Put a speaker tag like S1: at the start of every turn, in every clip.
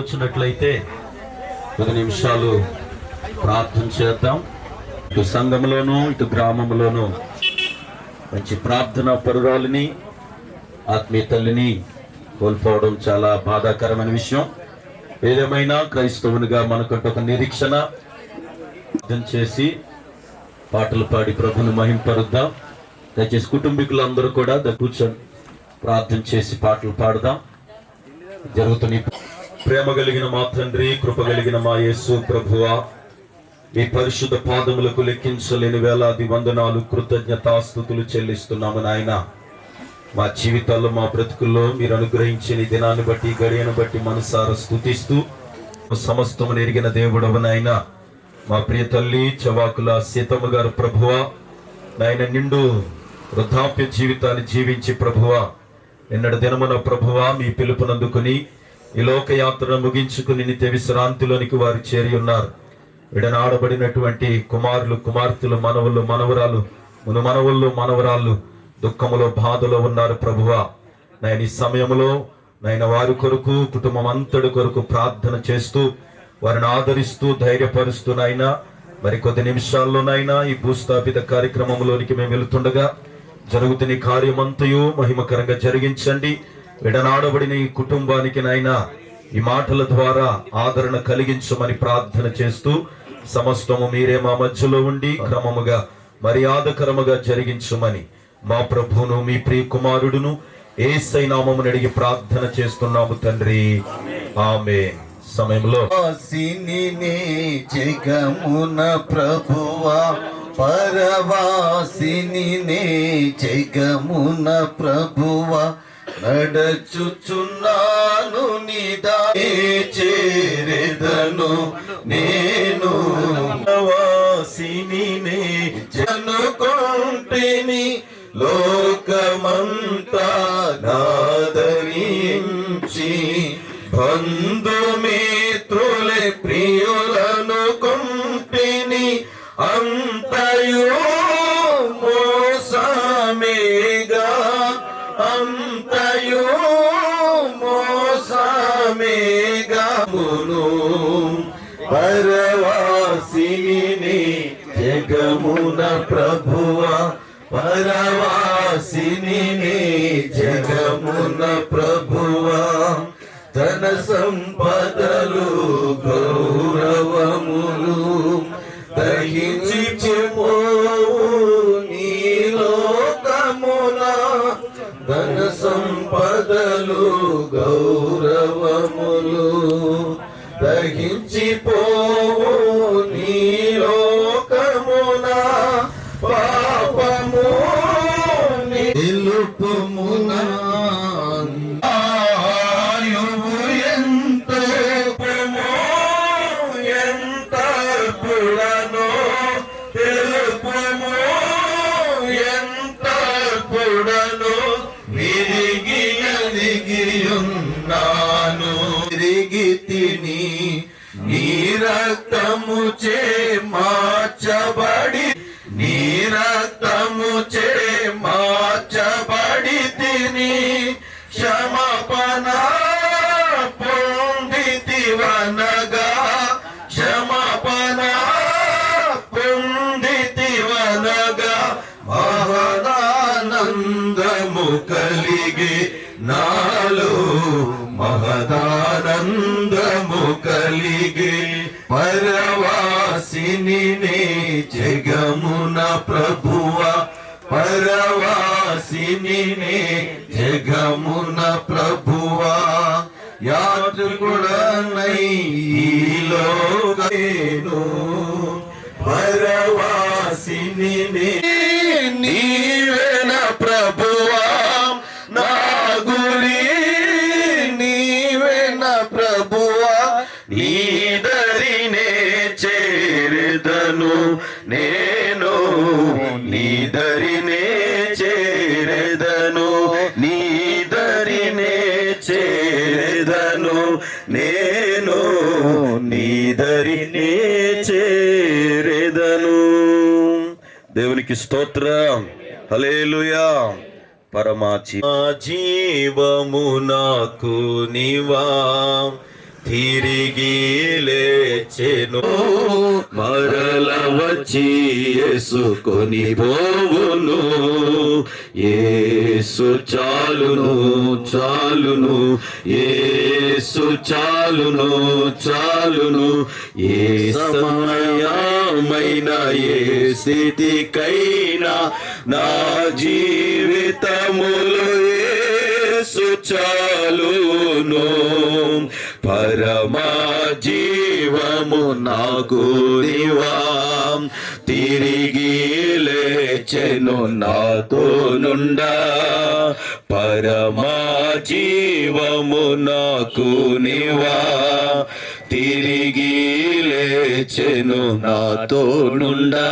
S1: వచ్చినట్లయితే 10 నిమిషాలు ప్రార్థన చేద్దాం. ఇటు సంఘంలోనూ ఇటు గ్రామంలోనూ మంచి ప్రార్థన పరురాలిని, ఆత్మీయ తల్లిని కోల్పోవడం చాలా బాధాకరమైన విషయం. ఏదేమైనా క్రైస్తవునిగా మనకంటూ ఒక నిరీక్షణ, ప్రార్థన చేసి పాటలు పాడి ప్రభుని మహింపరుద్దాం. దయచేసి కుటుంబీకులందరూ కూడా కూర్చొని ప్రార్థన చేసి పాటలు పాడదాం. జరుగుతున్న ప్రేమ కలిగిన మా తండ్రి, కృప కలిగిన మా యేసు ప్రభువా, మీ పరిశుద్ధ పాదములకు లెక్కించలేని వేలాది వందనాలు, కృతజ్ఞతాస్తుతులు చెల్లిస్తున్నాము నాయన. మా జీవితాల్లో, మా బ్రతుకుల్లో మీరు అనుగ్రహించిన ఈ దినాన్ని బట్టి, గడియను బట్టి మనసారా స్తుతిస్తూ సమస్తము ఎరిగిన దేవుడవు నాయన. మా ప్రియ తల్లి చవాకుల సీతమ్మ గారు ప్రభువా, నాయన నిండు వృద్ధాప్య జీవితాన్ని జీవించి ప్రభువా, నిన్నటి దినమున ప్రభువా మీ పిలుపునందుకుని ఈ లోకయాత్రను ముగించుకుని నిత్య విశ్రాంతిలోనికి వారు చేరి ఉన్నారు. విడనాడబడినటువంటి కుమారులు, కుమార్తెలు, మనవులు, మనవరాలు, మనవుళ్ళు, మనవరాళ్ళు దుఃఖములో, బాధలో ఉన్నారు ప్రభువా. నాయన ఈ సమయంలో నాయన వారి కొరకు, కుటుంబం అంతటి కొరకు ప్రార్థన చేస్తూ వారిని ఆదరిస్తూ ధైర్యపరుస్తూ నాయన మరికొద్ది నిమిషాల్లోనైనా ఈ భూస్థాపిత కార్యక్రమంలోనికి మేము వెళుతుండగా జరుగుతున్న కార్యమంతయు మహిమకరంగా జరిగించండి. విడనాడబడిన ఈ కుటుంబానికి నాయన ఈ మాటల ద్వారా ఆదరణ కలిగించమని ప్రార్థన చేస్తూ సమస్తము మీరే మా మధ్యలో ఉండి క్రమముగా మర్యాదకరముగా జరిగించమని మా ప్రభువును, మీ ప్రియ కుమారుడును యేసై నామమున అడిగి ప్రార్థన చేస్తున్నాము తండ్రి, ఆమేన్. సమయంలో
S2: జగమున ప్రభువా, పరవాసిని జగమున ప్రభువా, నడచుచున్నాను నిదానే చేరెదను నేను. వాసిని జనుకొంటిని లోకమంతా నాదరించి, బంధుమిత్రులే ప్రియులను కొంటిని, అంతయు మోసమేగా, అంతయు మోసమేగా. పరవాసిని జగమున ప్రభువా, పరవాసిని జగమున ప్రభువా, ధన సంపదలు గౌరవములు దహించిపోవు నీ లోకమున, ధన సంపదలు గౌరవములు దహించిపోవు నీ లోకమున, పాపము నిలుపుమున తిరిగితిని, నీ రక్తము చే మార్చబడి, నీ రక్తము చే మార్చబడి తిని, క్షమాపణ పొందితివనగా, క్షమాపణ పొందితివనగా, మహదానందము కలిగి నాలో, మహదానందము కలిగి. పరవాసిని జగమున ప్రభువా, పరవాసిని జగమున ప్రభువా, యాత్రికుడనై ఈ లోకమును, పరవాసిని నీవేన ప్రభువా, నా గురి నీవేన ప్రభువా, నీదరినే చేరెదను నేను, నీదరినే చేరెదను, నీదరినే చేరెదను నేను, నీదరినే చేరెదను. దేవునికి స్తోత్రం, హల్లెలూయా. పరమా జీవము నాకు నీవా, తిరిగి లేచెను, మరల వచ్చి యేసుకొని పోవును. యేసు చాలును చాలును, యేసు చాలును చాలును. ఏ సమయమైన ఏ స్థితికైనా నా జీవితములో యేసు చాలును. పరమా జీవము నాకు నీవా, తిరిగి లేచెను నాతో నుండా. పరమా జీవము నాకు నీవా, తిరిగి లేచెను నాతో నుండా.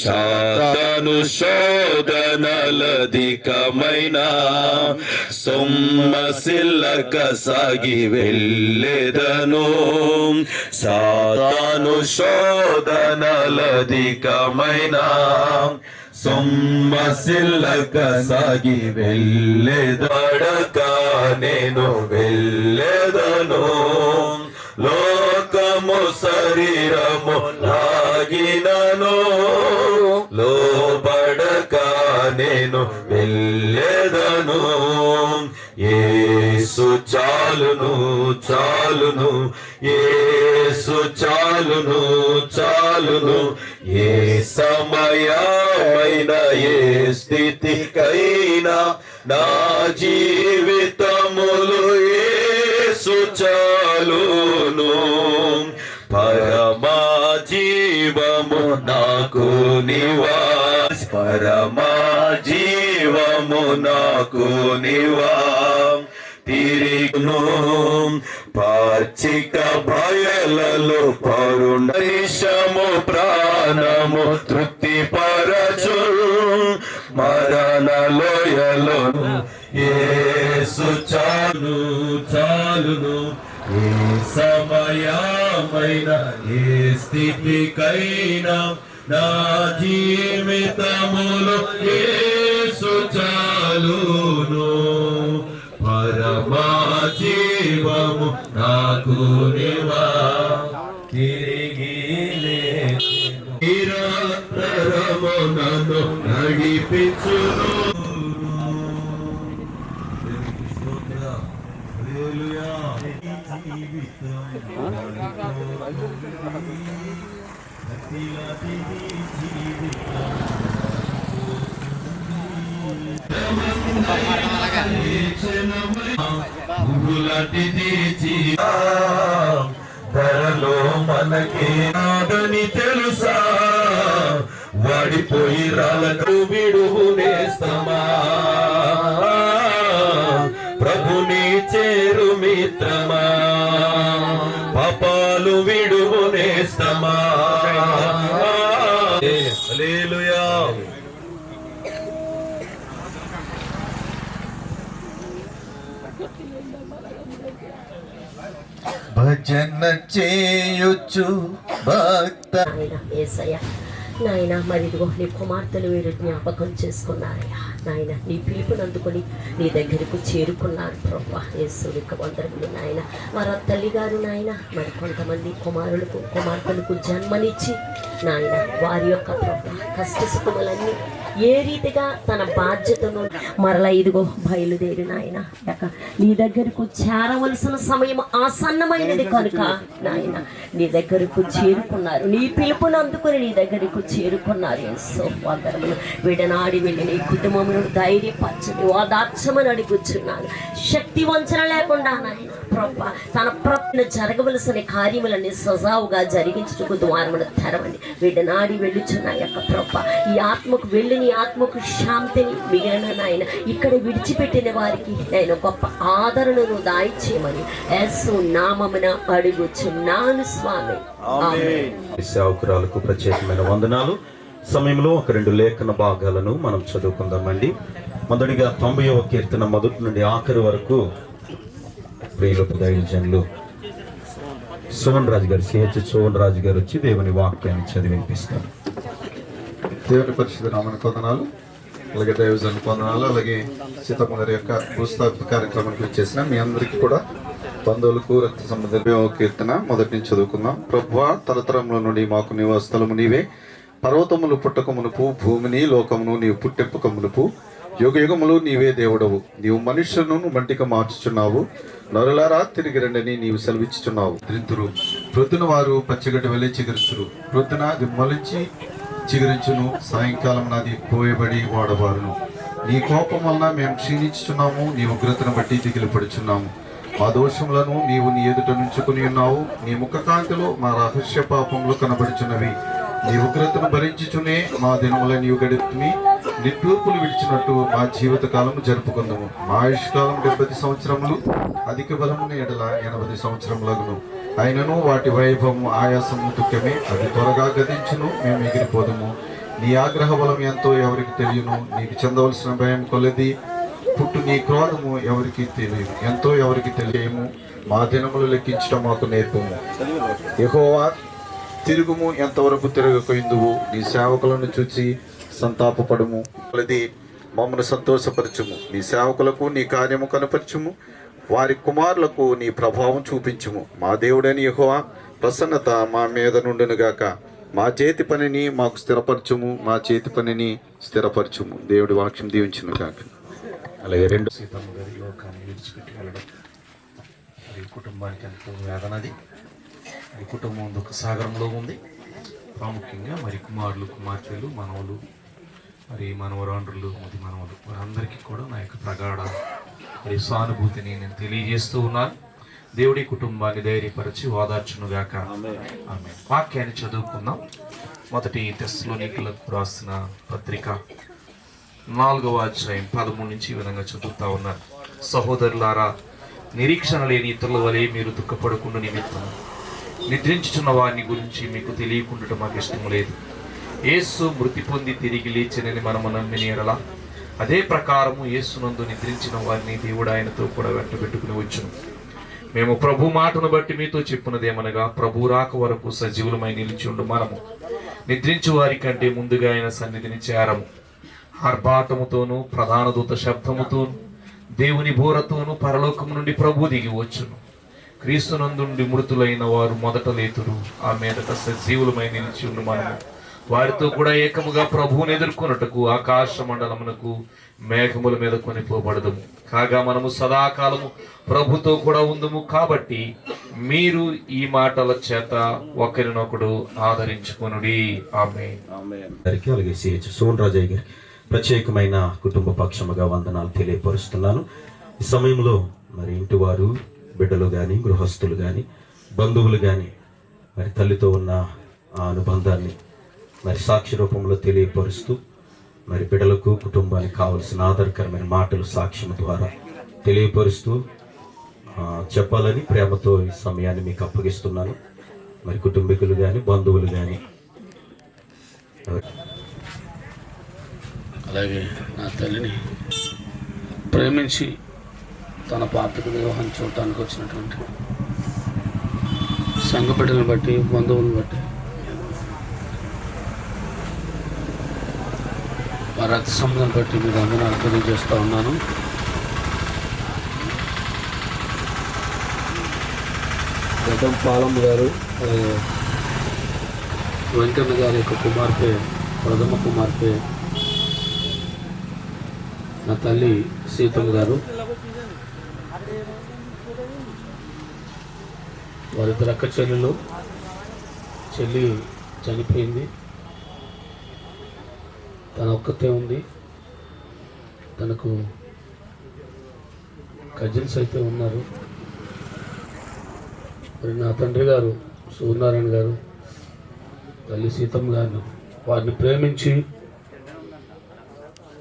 S2: సాతాను శోధనలధికమైన సొమ్మసిల్లక సాగి వెళ్ళెదను. సాతాను శోధనలధికమైన సొమ్మసిల్లక సాగి వెళ్ళెదడక నేను వెళ్ళెదను. లోకము శరీరము లాగినను, లోబడక నేను వెళ్ళెదను. యేసు చాలును చాలును, యేసు చాలును చాలును. ఏ సమయమైన ఏ స్థితికైనా నా జీవితములు యేసు చాలును. పరమా జీవము నాకు నీవా, పరమా జీవము నాకు నీవా. తిరిగును పాచిక బయలలో పరుణము ప్రాణము తృప్తి పరచు. మరణ లోయలో యేసు చాలు చాలును. ఏ సమయమైన ఏ స్థితికైనా నా జీవితములో యేసు చాలును. పరమా జీవము నాకు నీవా, తిరిగి లేచెను. నిరంతరము నన్ను నడిపించును. ధరలో మనకి నాదని తెలుసా, వాడిపోయి రాళ్ళకు విడువు నేస్తమా. ప్రభుని చేరు మిత్రమా, పాపాలు విడువు నేస్తమా. హల్లెలూయా.
S3: భజన చేయొచ్చు భక్త.
S4: యేసయ్య నాయన, మరి ఇదిగో నీ కుమార్తెలు వీరు జ్ఞాపకం చేసుకున్నారయ్యా నాయన. నీ పిలుపుని అందుకొని నీ దగ్గరకు చేరుకున్నారు ప్రభా. యేసునికి వందనములు నాయన. వారి తల్లి గారు నాయన మరి కొంతమంది కుమార్తెలకు జన్మనిచ్చి నాయన వారి యొక్క ప్రభా కష్ట సుఖములన్నీ ఏ రీతిగా తన బాధ్యతను మరలా ఇదిగో బయలుదేరి నాయన నీ దగ్గరకు చేరవలసిన సమయం ఆసన్నమైనది కనుక నాయన నీ దగ్గరకు చేరుకున్నారు. నీ పిలుపును అందుకుని నీ దగ్గరకు చేరుకున్నారు. యేసు వందనములు. విడనాడి వెళ్ళి నీ కుటుంబమును ధైర్యపరచని ఓదార్చమని అడుగుచున్నాను. శక్తి వంచన లేకుండా నాయన ప్రభా తన ప్రతిన జరగవలసిన కార్యములన్నీ సజావుగా జరిగించుటకు ద్వారమును తెరవండి. విడనాడి వెళ్ళుచున్న యొక్క ప్రభా ఈ ఆత్మకు వెళ్ళి నీ ఆత్మకు శాంతిని మిగిలిన నాయన ఇక్కడ విడిచిపెట్టిన వారికి నేను గొప్ప ఆదరణను దాయిచేయమని యేసు నామమున అడుగుచున్నాను స్వామి.
S1: సేవకురాలకు ప్రత్యేకమైన వందనాలు. సమయంలో ఒక 2 లేఖన భాగాలను మనం చదువుకుందామండి. మొదటిగా 90వ కీర్తన మొదటి నుండి ఆఖరి వరకు ప్రియులకు దైవజనులు సోమన్ రాజు గారు, సిహెచ్ సోమన్ రాజు గారు వచ్చి దేవుని వాక్యాన్ని చదివి వినిపిస్తారు.
S3: దేవుని పరిశుద్ధ నామమునకు వందనాలు. అలాగే దైవజనులకు వందనాలు. అలాగే సీతమ్మ గారి యొక్క భూస్థాపిత కార్యక్రమానికి వచ్చేసిన మీ అందరికీ కూడా బంధువులకు రక్త సంబంధ కీర్తన మొదటి నుంచి చదువుకుందాం. ప్రభువా, తరతరంలో నుండి మాకు నివాసస్థలము నీవే. పర్వతములు పుట్టక మునుపు, భూమిని లోకమును నీవు పుట్టెప్పక మునుపు, యుగ యుగములు నీవే దేవుడవు. నీవు మనుష్యులను మంటిగా మార్చుచున్నావు. నరులారా తిరిగి రండని నీవు సెలవిచ్చుచున్నావు. త్రింతురు ప్రొద్దున వారు పచ్చగడ్డి వలె చిగురించురు. ప్రొద్దున అది మొలిచి చిగురించును, సాయంకాలం నాది కోయబడి వాడబారును. నీ కోపం వలన మేము క్షీణించుచున్నాము, నీ ఉగ్రతను బట్టి దిగులు పడుచున్నాము. మా దోషములను నీవు నీ ఎదుట నుంచుకుని ఉన్నావు. నీ ముఖ కాంతిలో మా రహస్య పాపములు కనబడుచున్నవి. నీ ఉగ్రతను భరించుచునే మా దినముల నీవు గడుపుని. నిట్టూర్పులు విడిచినట్టు మా జీవిత కాలము జరుపుకుందాము. మా ఆయుష్కాలం 70 సంవత్సరములు, అధిక బలమున ఎడల 80 సంవత్సరములగును. అయినను వాటి వైభవము ఆయాసము దుఃఖమే. అది త్వరగా గతించును, మేము ఎగిరిపోదము. నీ ఆగ్రహ బలం ఎంతో ఎవరికి తెలియను. నీకు చెందవలసిన భయం కొలది పుట్టు నీ క్రోధము ఎవరికి తెలియదు, ఎంతో ఎవరికి తెలియము. మా దినములు లెక్కించడం మాకు నేర్పము. యెహోవా, తిరుగుము, ఎంతవరకు తిరగకొయిందువు. నీ సేవకులను చూచి సంతాపపడము. మమ్మను సంతోషపరచుము. నీ సేవకులకు నీ కార్యము కనపరచుము. వారి కుమారులకు నీ ప్రభావం చూపించుము. మా దేవుడని యెహోవా, ప్రసన్నత మా మీద నుండునుగాక. మా చేతి పనిని మాకు స్థిరపరచుము. మా చేతి పనిని స్థిరపరచుము. దేవుడి వాక్యం దీవించును గాక.
S1: అలాగే రెండు సీతమ్మ గారి లోకాన్ని విడిచిపెట్టి వెళ్ళడం మరి కుటుంబానికి ఎంతో వేదనది. ఈ కుటుంబం దుఃఖ సాగరంలో ఉంది. ప్రాముఖ్యంగా మరి కుమారులు, కుమార్తెలు, మనవలు, మరి మనవరాండ్రులు, మది మనవలు, వారందరికీ కూడా నా యొక్క ప్రగాఢ మరి సానుభూతిని నేను తెలియజేస్తూ ఉన్నాను. దేవుడి కుటుంబాన్ని ధైర్యపరిచి ఓదార్చునుగాక. ఆమేన్. వాక్యాన్ని చదువుకుందాం. మొదటి తెస్సలోనికలకు రాసిన పత్రిక 4వ అధ్యాయం 13 నుంచి ఈ విధంగా చదువుతా ఉన్నారు. సహోదరులారా, నిరీక్షణ లేని ఇతరుల వలె మీరు దుఃఖపడకుండా నిమిత్తం నిద్రించుచున్న వారిని గురించి మీకు తెలియకుండా మాకు ఇష్టం లేదు. యేసు మృతి పొంది తిరిగి లేచినని మనము నమ్మిన ఎడల అదే ప్రకారము యేసునందు నిద్రించిన వారిని దేవుడు ఆయనతో కూడా వెంటబెట్టుకుని వచ్చును. మేము ప్రభు మాటను బట్టి మీతో చెప్పున్నదేమనగా, ప్రభు రాక వరకు సజీవులమై నిలిచి ఉండు మనము నిద్రించు వారి కంటే ముందుగా ఆయన సన్నిధిని చేరము. ఆర్భాటముతోనూ ప్రధాన దూత శబ్దముతోనూ దేవుని బోరతోనూ పరలోకము నుండి ప్రభు దిగి వచ్చును. క్రీస్తునందుండి మృతులైన వారు మొదట లేతురు. ఆ మీదట సజీవులమై నిలిచి ఉండు మనము వారితో కూడా ఏకముగా ప్రభువుని ఎదుర్కొనుటకు ఆకాశ మండలమునకు మేఘముల మీద కొనిపోబడదము. కాగా మనము సదాకాలము ప్రభుతో కూడా ఉందము. కాబట్టి మీరు ఈ మాటల చేత ఒకరినొకడు ఆదరించుకొనుడి. ఆమేన్.
S2: అలాగే సోన్ రాజయ్య గారి ప్రత్యేకమైన కుటుంబ పక్షముగా వందనాలు తెలియపరుస్తున్నాను. ఈ సమయంలో మరి ఇంటి వారు, బిడ్డలు కానీ, గృహస్థులు కానీ, బంధువులు కానీ మరి తల్లితో ఉన్న ఆ అనుబంధాన్ని మరి సాక్షి రూపంలో తెలియపరుస్తూ మరి బిడ్డలకు, కుటుంబానికి కావలసిన ఆధారకరమైన మాటలు సాక్ష్యం ద్వారా తెలియపరుస్తూ చెప్పాలని ప్రేమతో ఈ సమయాన్ని మీకు అప్పగిస్తున్నాను. మరి కుటుంబీకులు కానీ, బంధువులు కానీ.
S5: అలాగే నా తల్లిని ప్రేమించి తన పాత్రకు వివాహం చూడటానికి వచ్చినటువంటి సంఘ బిడ్డలను బట్టి, బంధువులను బట్టి, మా రక్త సంబంధం బట్టి మీకు వందనాలు తెలియజేస్తూ ఉన్నాను. గతం పాలమ్మ గారు, అలాగే వెంకన్న గారి యొక్క కుమార్తె, ప్రథమ కుమార్తె నా తల్లి సీతమ్మ గారు, వారిద్దరు అక్క చెల్లెలు. చెల్లి చనిపోయింది, తన ఒక్కతే ఉంది. తనకు కజిన్స్ అయితే ఉన్నారు. మరి నా తండ్రి గారు సూర్యనారాయణ గారు, తల్లి సీతమ్మ గారు వారిని ప్రేమించి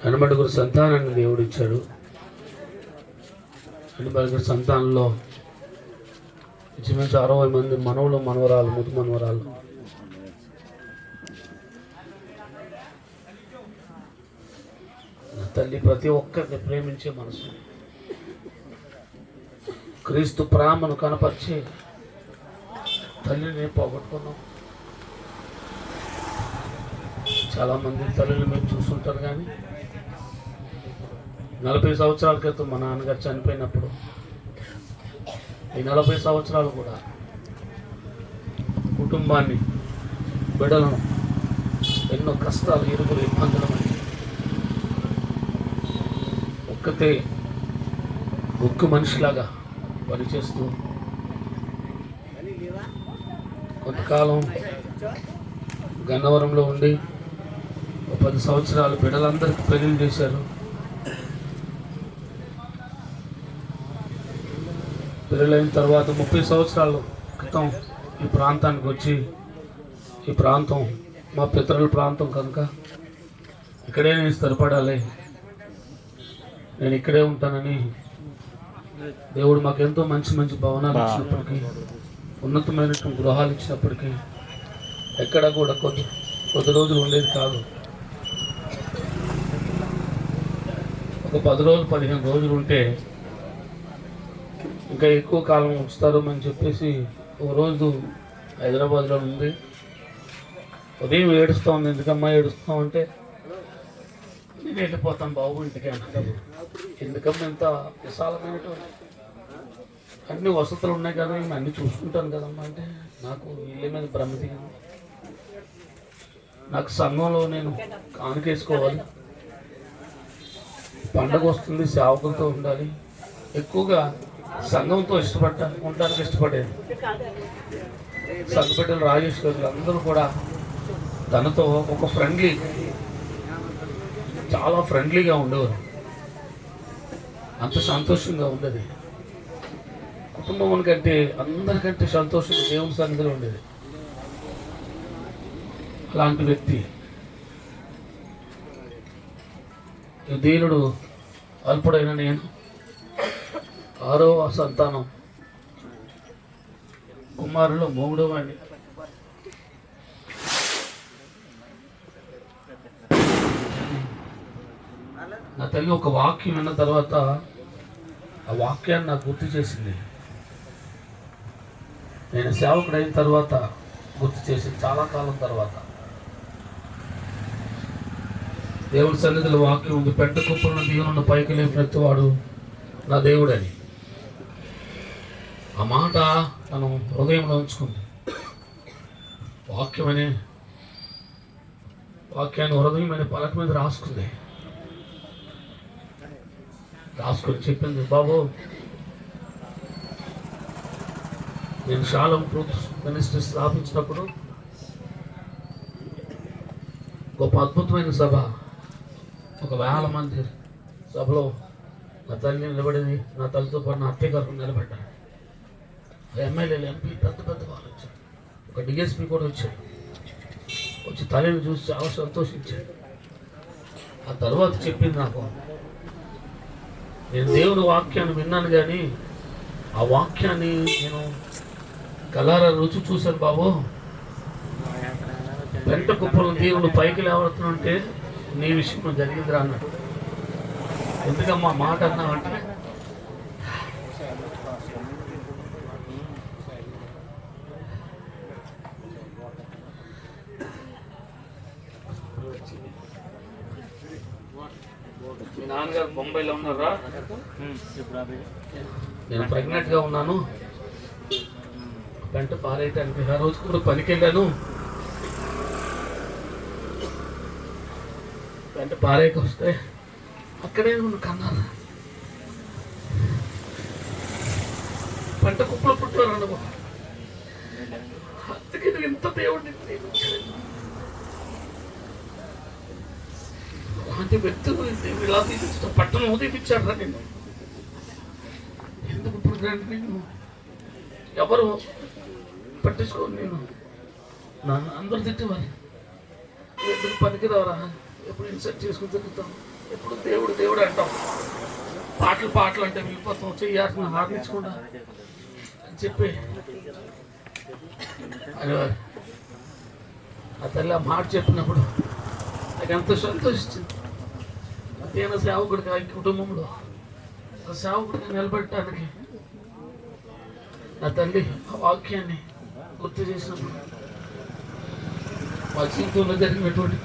S5: ఎనమడుగురు సంతానాన్ని దేవుడిచ్చాడు. ఎనమడుగురు సంతానంలో ఇంచుమించు 60 మంది మనవలు, మనవరాలు, ముద్దు మనవరాలు. నా తల్లి ప్రతి ఒక్కరిని ప్రేమించే మనసు, క్రీస్తు ప్రేమను కనపరిచి తల్లిని పోగొట్టుకున్నాం. చాలామంది తల్లిని మీరు చూస్తుంటారు, కానీ 40 సంవత్సరాల క్రితం మా నాన్నగారు చనిపోయినప్పుడు ఈ 40 సంవత్సరాలు కూడా కుటుంబాన్ని, బిడ్డలను ఎన్నో కష్టాలు, ఇరుగులు, ఇబ్బందులు మధ్య ఒక్కతే ఒక్క మనిషిలాగా పనిచేస్తూ కొంతకాలం గన్నవరంలో ఉండి 10 సంవత్సరాలు బిడ్డలందరికీ పెళ్లి చేశారు. పెళ్ళైన తర్వాత 30 సంవత్సరాల క్రితం ఈ ప్రాంతానికి వచ్చి, ఈ ప్రాంతం మా పితరుల ప్రాంతం కనుక ఇక్కడే నేను స్థిరపడాలి, నేను ఇక్కడే ఉంటానని దేవుడు మాకు ఎంతో మంచి మంచి భవనాలు ఇచ్చినప్పటికీ, ఉన్నతమైనటువంటి గృహాలు ఇచ్చినప్పటికీ ఎక్కడ కూడా కొద్ది రోజులు ఉండేది కాదు. ఒక 10 రోజులు 15 రోజులు ఉంటే ఇంకా ఎక్కువ కాలం ఉంచుతారు అని చెప్పేసి ఒక రోజు హైదరాబాద్లో ఉంది. ఉదయం ఏడుస్తూ ఉంది. ఎందుకమ్మా ఏడుస్తాం అంటే, నేను వెళ్ళిపోతాను బాబు ఇంటికి అంటారు. ఎందుకమ్మా ఇంత విశాలమైనటువంటి అన్ని వసతులు ఉన్నాయి కదా, నేను అన్నీ చూసుకుంటాను కదమ్మా అంటే, నాకు ఇళ్ళ మీద భ్రమతి, నాకు సంఘంలో నేను కానుకేసుకోవాలి, పండగ వస్తుంది, సేవకులతో ఉండాలి, ఎక్కువగా సంఘంతో ఉండడానికి ఇష్టపడేది. సంఘ బిడ్డలు రాజేష్ గారు అందరూ కూడా తనతో ఒక చాలా ఫ్రెండ్లీగా ఉండేవారు. అంత సంతోషంగా ఉండేది. కుటుంబం కంటే అందరికంటే సంతోషంగా దేవుని సన్నిధిలో ఉండేది. అలాంటి వ్యక్తి దీనుడు అల్పుడైన నేను 6వ సంతానం, కుమారులో 3వ వాడిని. నా తల్లి ఒక వాక్యం విన్న తర్వాత ఆ వాక్యాన్ని నాకు గుర్తు చేసింది. నేను సేవకుడైన తర్వాత గుర్తు చేసింది. చాలా కాలం తర్వాత దేవుడి సన్నిధిలో వాక్యం ఉంది, పెద్ద కుప్పలను దీవులను పైకి లేపినెత్తువాడు నా దేవుడని. ఆ మాట తను హృదయంలో ఉంచుకుంది. వాక్యాన్ని హృదయం అనే పలక మీద రాసుకుని చెప్పింది, బాబు నేను షాలం ట్రూత్ మినిస్ట్రీ స్థాపించినప్పుడు గొప్ప అద్భుతమైన సభ, 1,000 మంది సభలో నా తల్లి నిలబడింది. నా తల్లితో పాటు నా అత్తయ్య గారు నిలబడ్డాను. ఎమ్మెల్యేలు, ఎంపీ, పెద్ద వాళ్ళు వచ్చారు. ఒక డిఎస్పీ కూడా వచ్చాడు. వచ్చి తల్లిని చూసి చాలా సంతోషించాడు. ఆ తర్వాత చెప్పింది నాకు, నేను దేవుని వాక్యాన్ని విన్నాను కానీ ఆ వాక్యాన్ని నేను కలారా రుచి చూశాను బాబు. పెంట కుప్పలు దేవుడు పైకి లేవడుతుంటే నీ విషయం జరిగిందిరా అన్నాడు. ఎందుకమ్మా మాట అన్నావంటే, మీ నాన్నగారు బొంబాయిలో ఉన్నారా, నేను ప్రెగ్నెంట్గా ఉన్నాను, పెంట పారేయటానికి ఆ రోజు కూడా పనికి వెళ్ళాను, పెంట పారేయకి వస్తే అక్కడే కన్నారు. పంట కుప్పలు పుట్టారు. అందుకే ఎంత దేవుడిని అలాంటి వ్యక్తులు ఇలా తీపించడం, పట్టణం తీపించాడు రా నేను. ఎందుకు ఇప్పుడు నేను ఎవరు పట్టించుకోను, నేను నన్ను అందరూ తిట్టేవారు. ఎందుకు పనికిరావరా, ఎప్పుడు ఇన్సర్ట్ చేసుకుని తిరుగుతాం, ఎప్పుడు దేవుడు అంటాం, పాటలు అంటే వెళ్ళిపోతాం, చెయ్యాల్సిన హార్నించకుండా అని చెప్పి అనేవారు. ఆ తల్లి ఆ మాట చెప్పినప్పుడు నాకు ఎంతో సంతోషించింది. అదేనా సేవకుడికి, ఆ కుటుంబంలో ఆ సేవకుడికి నిలబెట్టడానికి నా తల్లి ఆ వాక్యాన్ని గుర్తు చేసినప్పుడు మా జీవితంలో జరిగినటువంటి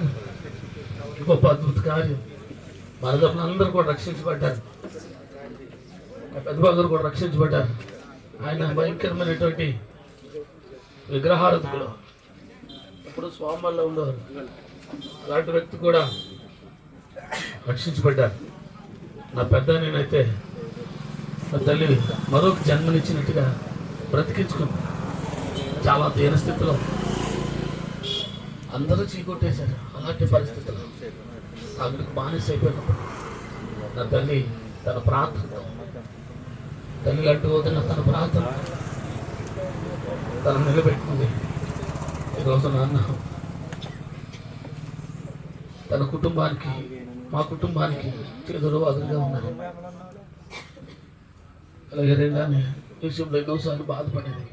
S5: గొప్ప అద్భుత కార్యం. మనదప్పులందరూ కూడా రక్షించబడ్డారు. పెద్దబాబు గారు కూడా రక్షించబడ్డారు. ఆయన భయంకరమైనటువంటి విగ్రహారధకుడు, ఇప్పుడు స్వాముల్లో ఉండేవారు. అలాంటి వ్యక్తి కూడా రక్షించబడ్డారు. నా పెద్ద నేనైతే నా తల్లి మరొక జన్మనిచ్చినట్టుగా బ్రతికించుకుంది. చాలా దీన స్థితిలో అందరూ చీకొట్టేశారు. అలాంటి పరిస్థితుల్లో అక్కడికి బానిస అయిపోయినప్పుడు నా తల్లి తన ప్రార్థనతో, తల్లి అంటూ వదిలిన తన ప్రార్థన తను నిలబెట్టుకుంది. ఈరోజు నాన్న తన కుటుంబానికి, మా కుటుంబానికి చేదురు అదురుగా ఉన్నారు. అలాగే రెండాన్ని విషయంలో ఎన్నోసార్లు బాధపడేది.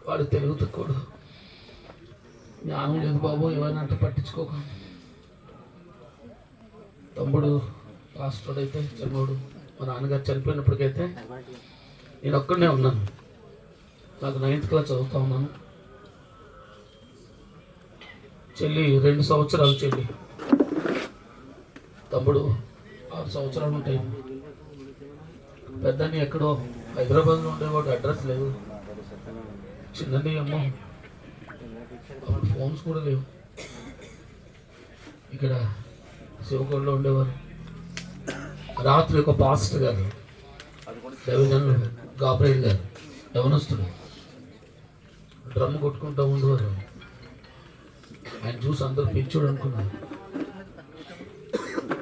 S5: వాడు తెలుగు తక్కువ, జ్ఞానం లేదు బాబు, ఏమైనా అంటే పట్టించుకోక. తమ్ముడు రాష్ట్రుడైతే చిన్నోడు, మా నాన్నగారు చనిపోయినప్పటికైతే నేను ఒక్కడనే ఉన్నాను. నాకు 9th క్లాస్ చదువుతా ఉన్నాను. చెల్లి 2 సంవత్సరాలు, చెల్లి. తమ్ముడు 6 సంవత్సరాలు ఉంటాయి. పెద్దని ఎక్కడో హైదరాబాద్లో ఉండేవాడు, అడ్రస్ లేదు. చిన్నది అమ్మో, అప్పుడు ఫోన్స్ కూడా లేవు. ఇక్కడ శివగోడలో ఉండేవారు. రాత్రి ఒక పాస్టర్ గారు, దైవజనులు గాబ్రియల్ గారు, యవనస్తుడు, డ్రమ్ కొట్టుకుంటూ ఉండేవారు. ఆయన చూసి అందరూ పిచ్చోడు అనుకున్నారు.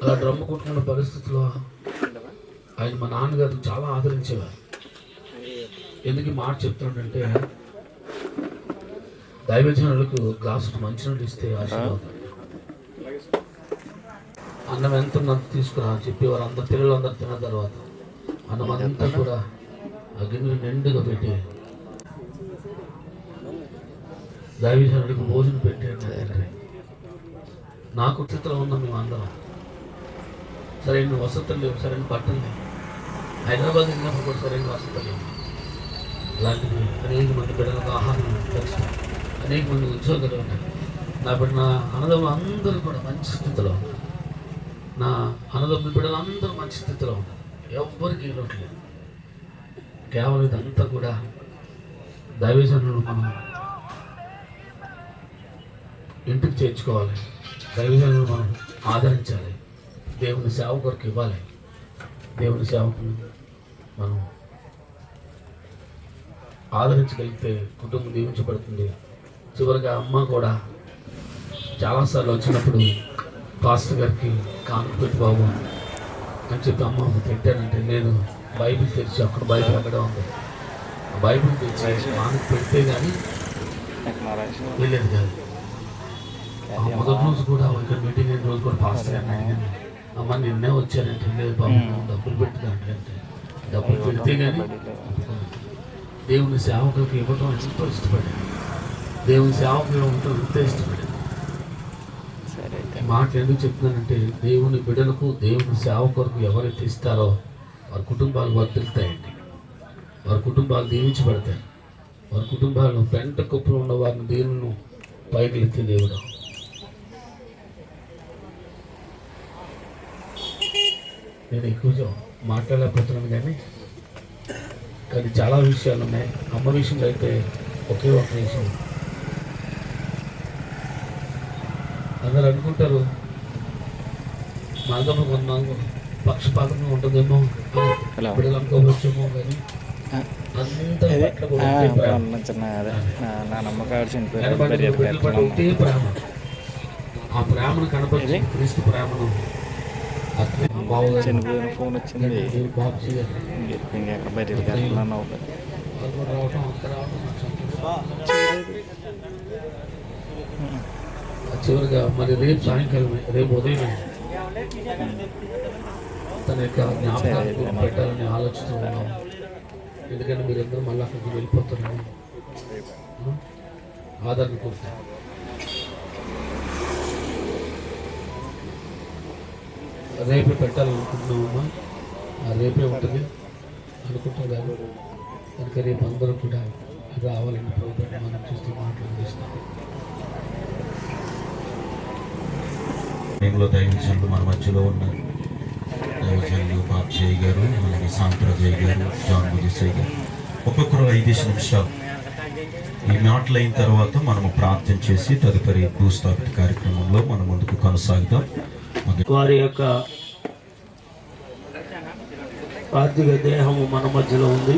S5: అలా డ్రమ్ కొట్టుకున్న పరిస్థితిలో ఆయన మా నాన్నగారు చాలా ఆదరించేవారు. ఎందుకు ఈ మాట చెప్తున్నాడంటే, దైవజనులకు గ్లాసు మంచినీళ్ళు ఇస్తే ఆశీర్వాదం, అన్నం ఎంత ఉన్నంత తీసుకురా అని చెప్పేవారు. అందరు పిల్లలందరూ తిన్న తర్వాత అన్నం అంతా కూడా ఆ గిన్నెలు నిండుగా పెట్టి దైవజనుడికి భోజనం పెట్టాడు. నాకు స్థితిలో ఉన్నాం మేము అందరం. సరైన వసతులు లేవు, సరైన బట్టలు లేవు. హైదరాబాద్ వెళ్ళినప్పుడు కూడా సరైన వసతులు లేవు. అలాంటివి అనేక మంది బిడ్డలకు ఆహారం ఖర్చు, అనేక మంది ఉద్యోగాలు ఉన్నాయి. నా బిడ్డ, నా అన్నదమ్ములు అందరూ కూడా మంచి స్థితిలో ఉన్నారు. నా అన్నదమ్ముల బిడ్డలు అందరూ మంచి స్థితిలో ఉన్నారు. ఎవ్వరికి ఇవ్వట్లేదు. కేవలం ఇదంతా కూడా దైవజనులు మనం ఇంటికి చేర్చుకోవాలి. దైవజనులు మనం ఆదరించాలి. దేవుని సేవ కొరకు ఇవ్వాలి. దేవుని సేవకు మనం ఆదరించగలిగితే కుటుంబం దీవించబడుతుంది. చివరిగా అమ్మ కూడా చాలాసార్లు వచ్చినప్పుడు పాస్టర్ గారికి కానుక పెట్టి బాబు అని చెప్పి అమ్మ పెట్టానంటే, లేదు బైబిల్ తెరిచి, అక్కడ బైబిల్ అక్కడ ఉంది, బైబిల్ తెచ్చి కానుక పెడితే కానీ వెళ్ళేది కాదు. మొదటి రోజు కూడా ఇక్కడ మీటింగ్ అయిన రోజు కూడా పాస్టర్ గారిని అడిగింది, అమ్మ నిన్నే వచ్చానంటే, లేదు బాబు డబ్బులు పెట్టుదంటే, అంటే డబ్బులు పెడితే కానీ దేవుని సేవకులకు ఇవ్వడం ఎంతో ఇష్టపడింది. దేవుని సేవకులు ఉండటం ఎంతో ఇష్టపడింది. మాట ఎందుకు చెప్తున్నానంటే, దేవుని బిడ్డలకు, దేవుని సేవ కొరకు ఎవరైతే ఇస్తారో వారి కుటుంబాలు వర్తిల్తాయండి. వారి కుటుంబాలు దీవించబడతాయి. వారి కుటుంబాలను పెంట కుప్పలు ఉన్న వారిని దేవుని పైకి ఎత్తే దేవుడు. నేను ఎక్కువ మాట్లాడలేకపోతున్నాను కానీ చాలా విషయాలు ఉన్నాయి. అమ్మ విషయంలో అయితే ఒకే ఒక విషయం, అందరు అనుకుంటారు మా అమ్మకు కొన్నాను పక్షపాతంగా ఉంటుందేమో, బిడ్డలు అనుకోవచ్చేమో, కానీ ఒకటే ప్రేమ. ఆ ప్రేమను కనపరిచి క్రీస్తు ప్రేమను
S6: ఫోన్ వచ్చింది.
S5: చివరిగా మరి రేపు సాయంకాలమే, రేపు ఉదయం తన యొక్క జ్ఞాపకాలను పెట్టాలని ఆలోచిస్తూ ఉన్నాం. ఎందుకంటే మీరందరూ మళ్ళీ అక్కడికి వెళ్ళిపోతున్నారు. ఆదరణ కోసం రేపే పెట్టాలనుకుంటున్నామమ్మా. రేపే ఉంటుంది అనుకుంటాం కానీ కనుక రేపు అందరూ కూడా రావాలని ప్రోగ్రాం మనం చూస్తూ మాట్లాడిస్తాం.
S2: టైంలో దైవజనులు మన మధ్యలో ఉన్నారు. దైవజనులు బాబ్జయ్ గారు, అలాగే సాంప్రజయ్ గారు, జాన్ ముజసయ్ గారు ఒక్కొక్కరు 5 నిమిషాలు ఈ మాటలు అయిన తర్వాత మనము ప్రార్థన చేసి తదుపరి భూస్థాపిత కార్యక్రమంలో మనం ముందుకు కొనసాగుతాం.
S5: వారి యొక్క పార్థివ దేహము మన మధ్యలో ఉంది.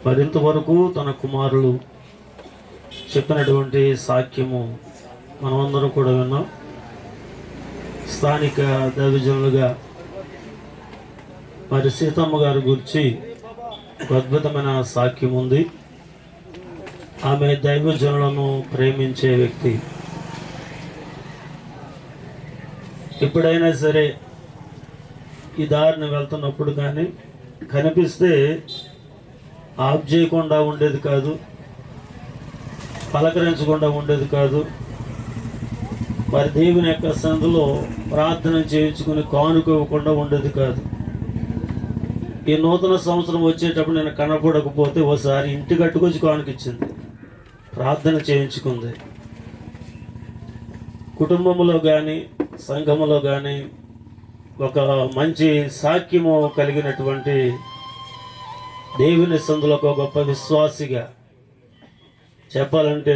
S5: మరింతవరకు తన కుమారులు చెప్పినటువంటి సాక్ష్యము మనమందరం కూడా విన్నాం. స్థానిక దైవజనులుగా మరి సీతమ్మ గారి గురించి ఒక అద్భుతమైన సాక్ష్యం ఉంది. ఆమె దైవజనులను ప్రేమించే వ్యక్తి. ఎప్పుడైనా సరే ఈ దారిని వెళ్తున్నప్పుడు కానీ కనిపిస్తే ఆఫ్ చేయకుండా ఉండేది కాదు, పలకరించకుండా ఉండేది కాదు. మరి దేవుని యొక్క సందులో ప్రార్థన చేయించుకుని కానుకోకుండా ఉండేది కాదు. ఈ నూతన సంవత్సరం వచ్చేటప్పుడు నేను కనపడకపోతే ఓసారి ఇంటి కట్టుకొచ్చి కానుకిచ్చింది, ప్రార్థన చేయించుకుంది. కుటుంబంలో కానీ సంఘములో కానీ ఒక మంచి సాక్ష్యము కలిగినటువంటి దేవుని సందులో ఒక గొప్ప విశ్వాసిగా, చెప్పాలంటే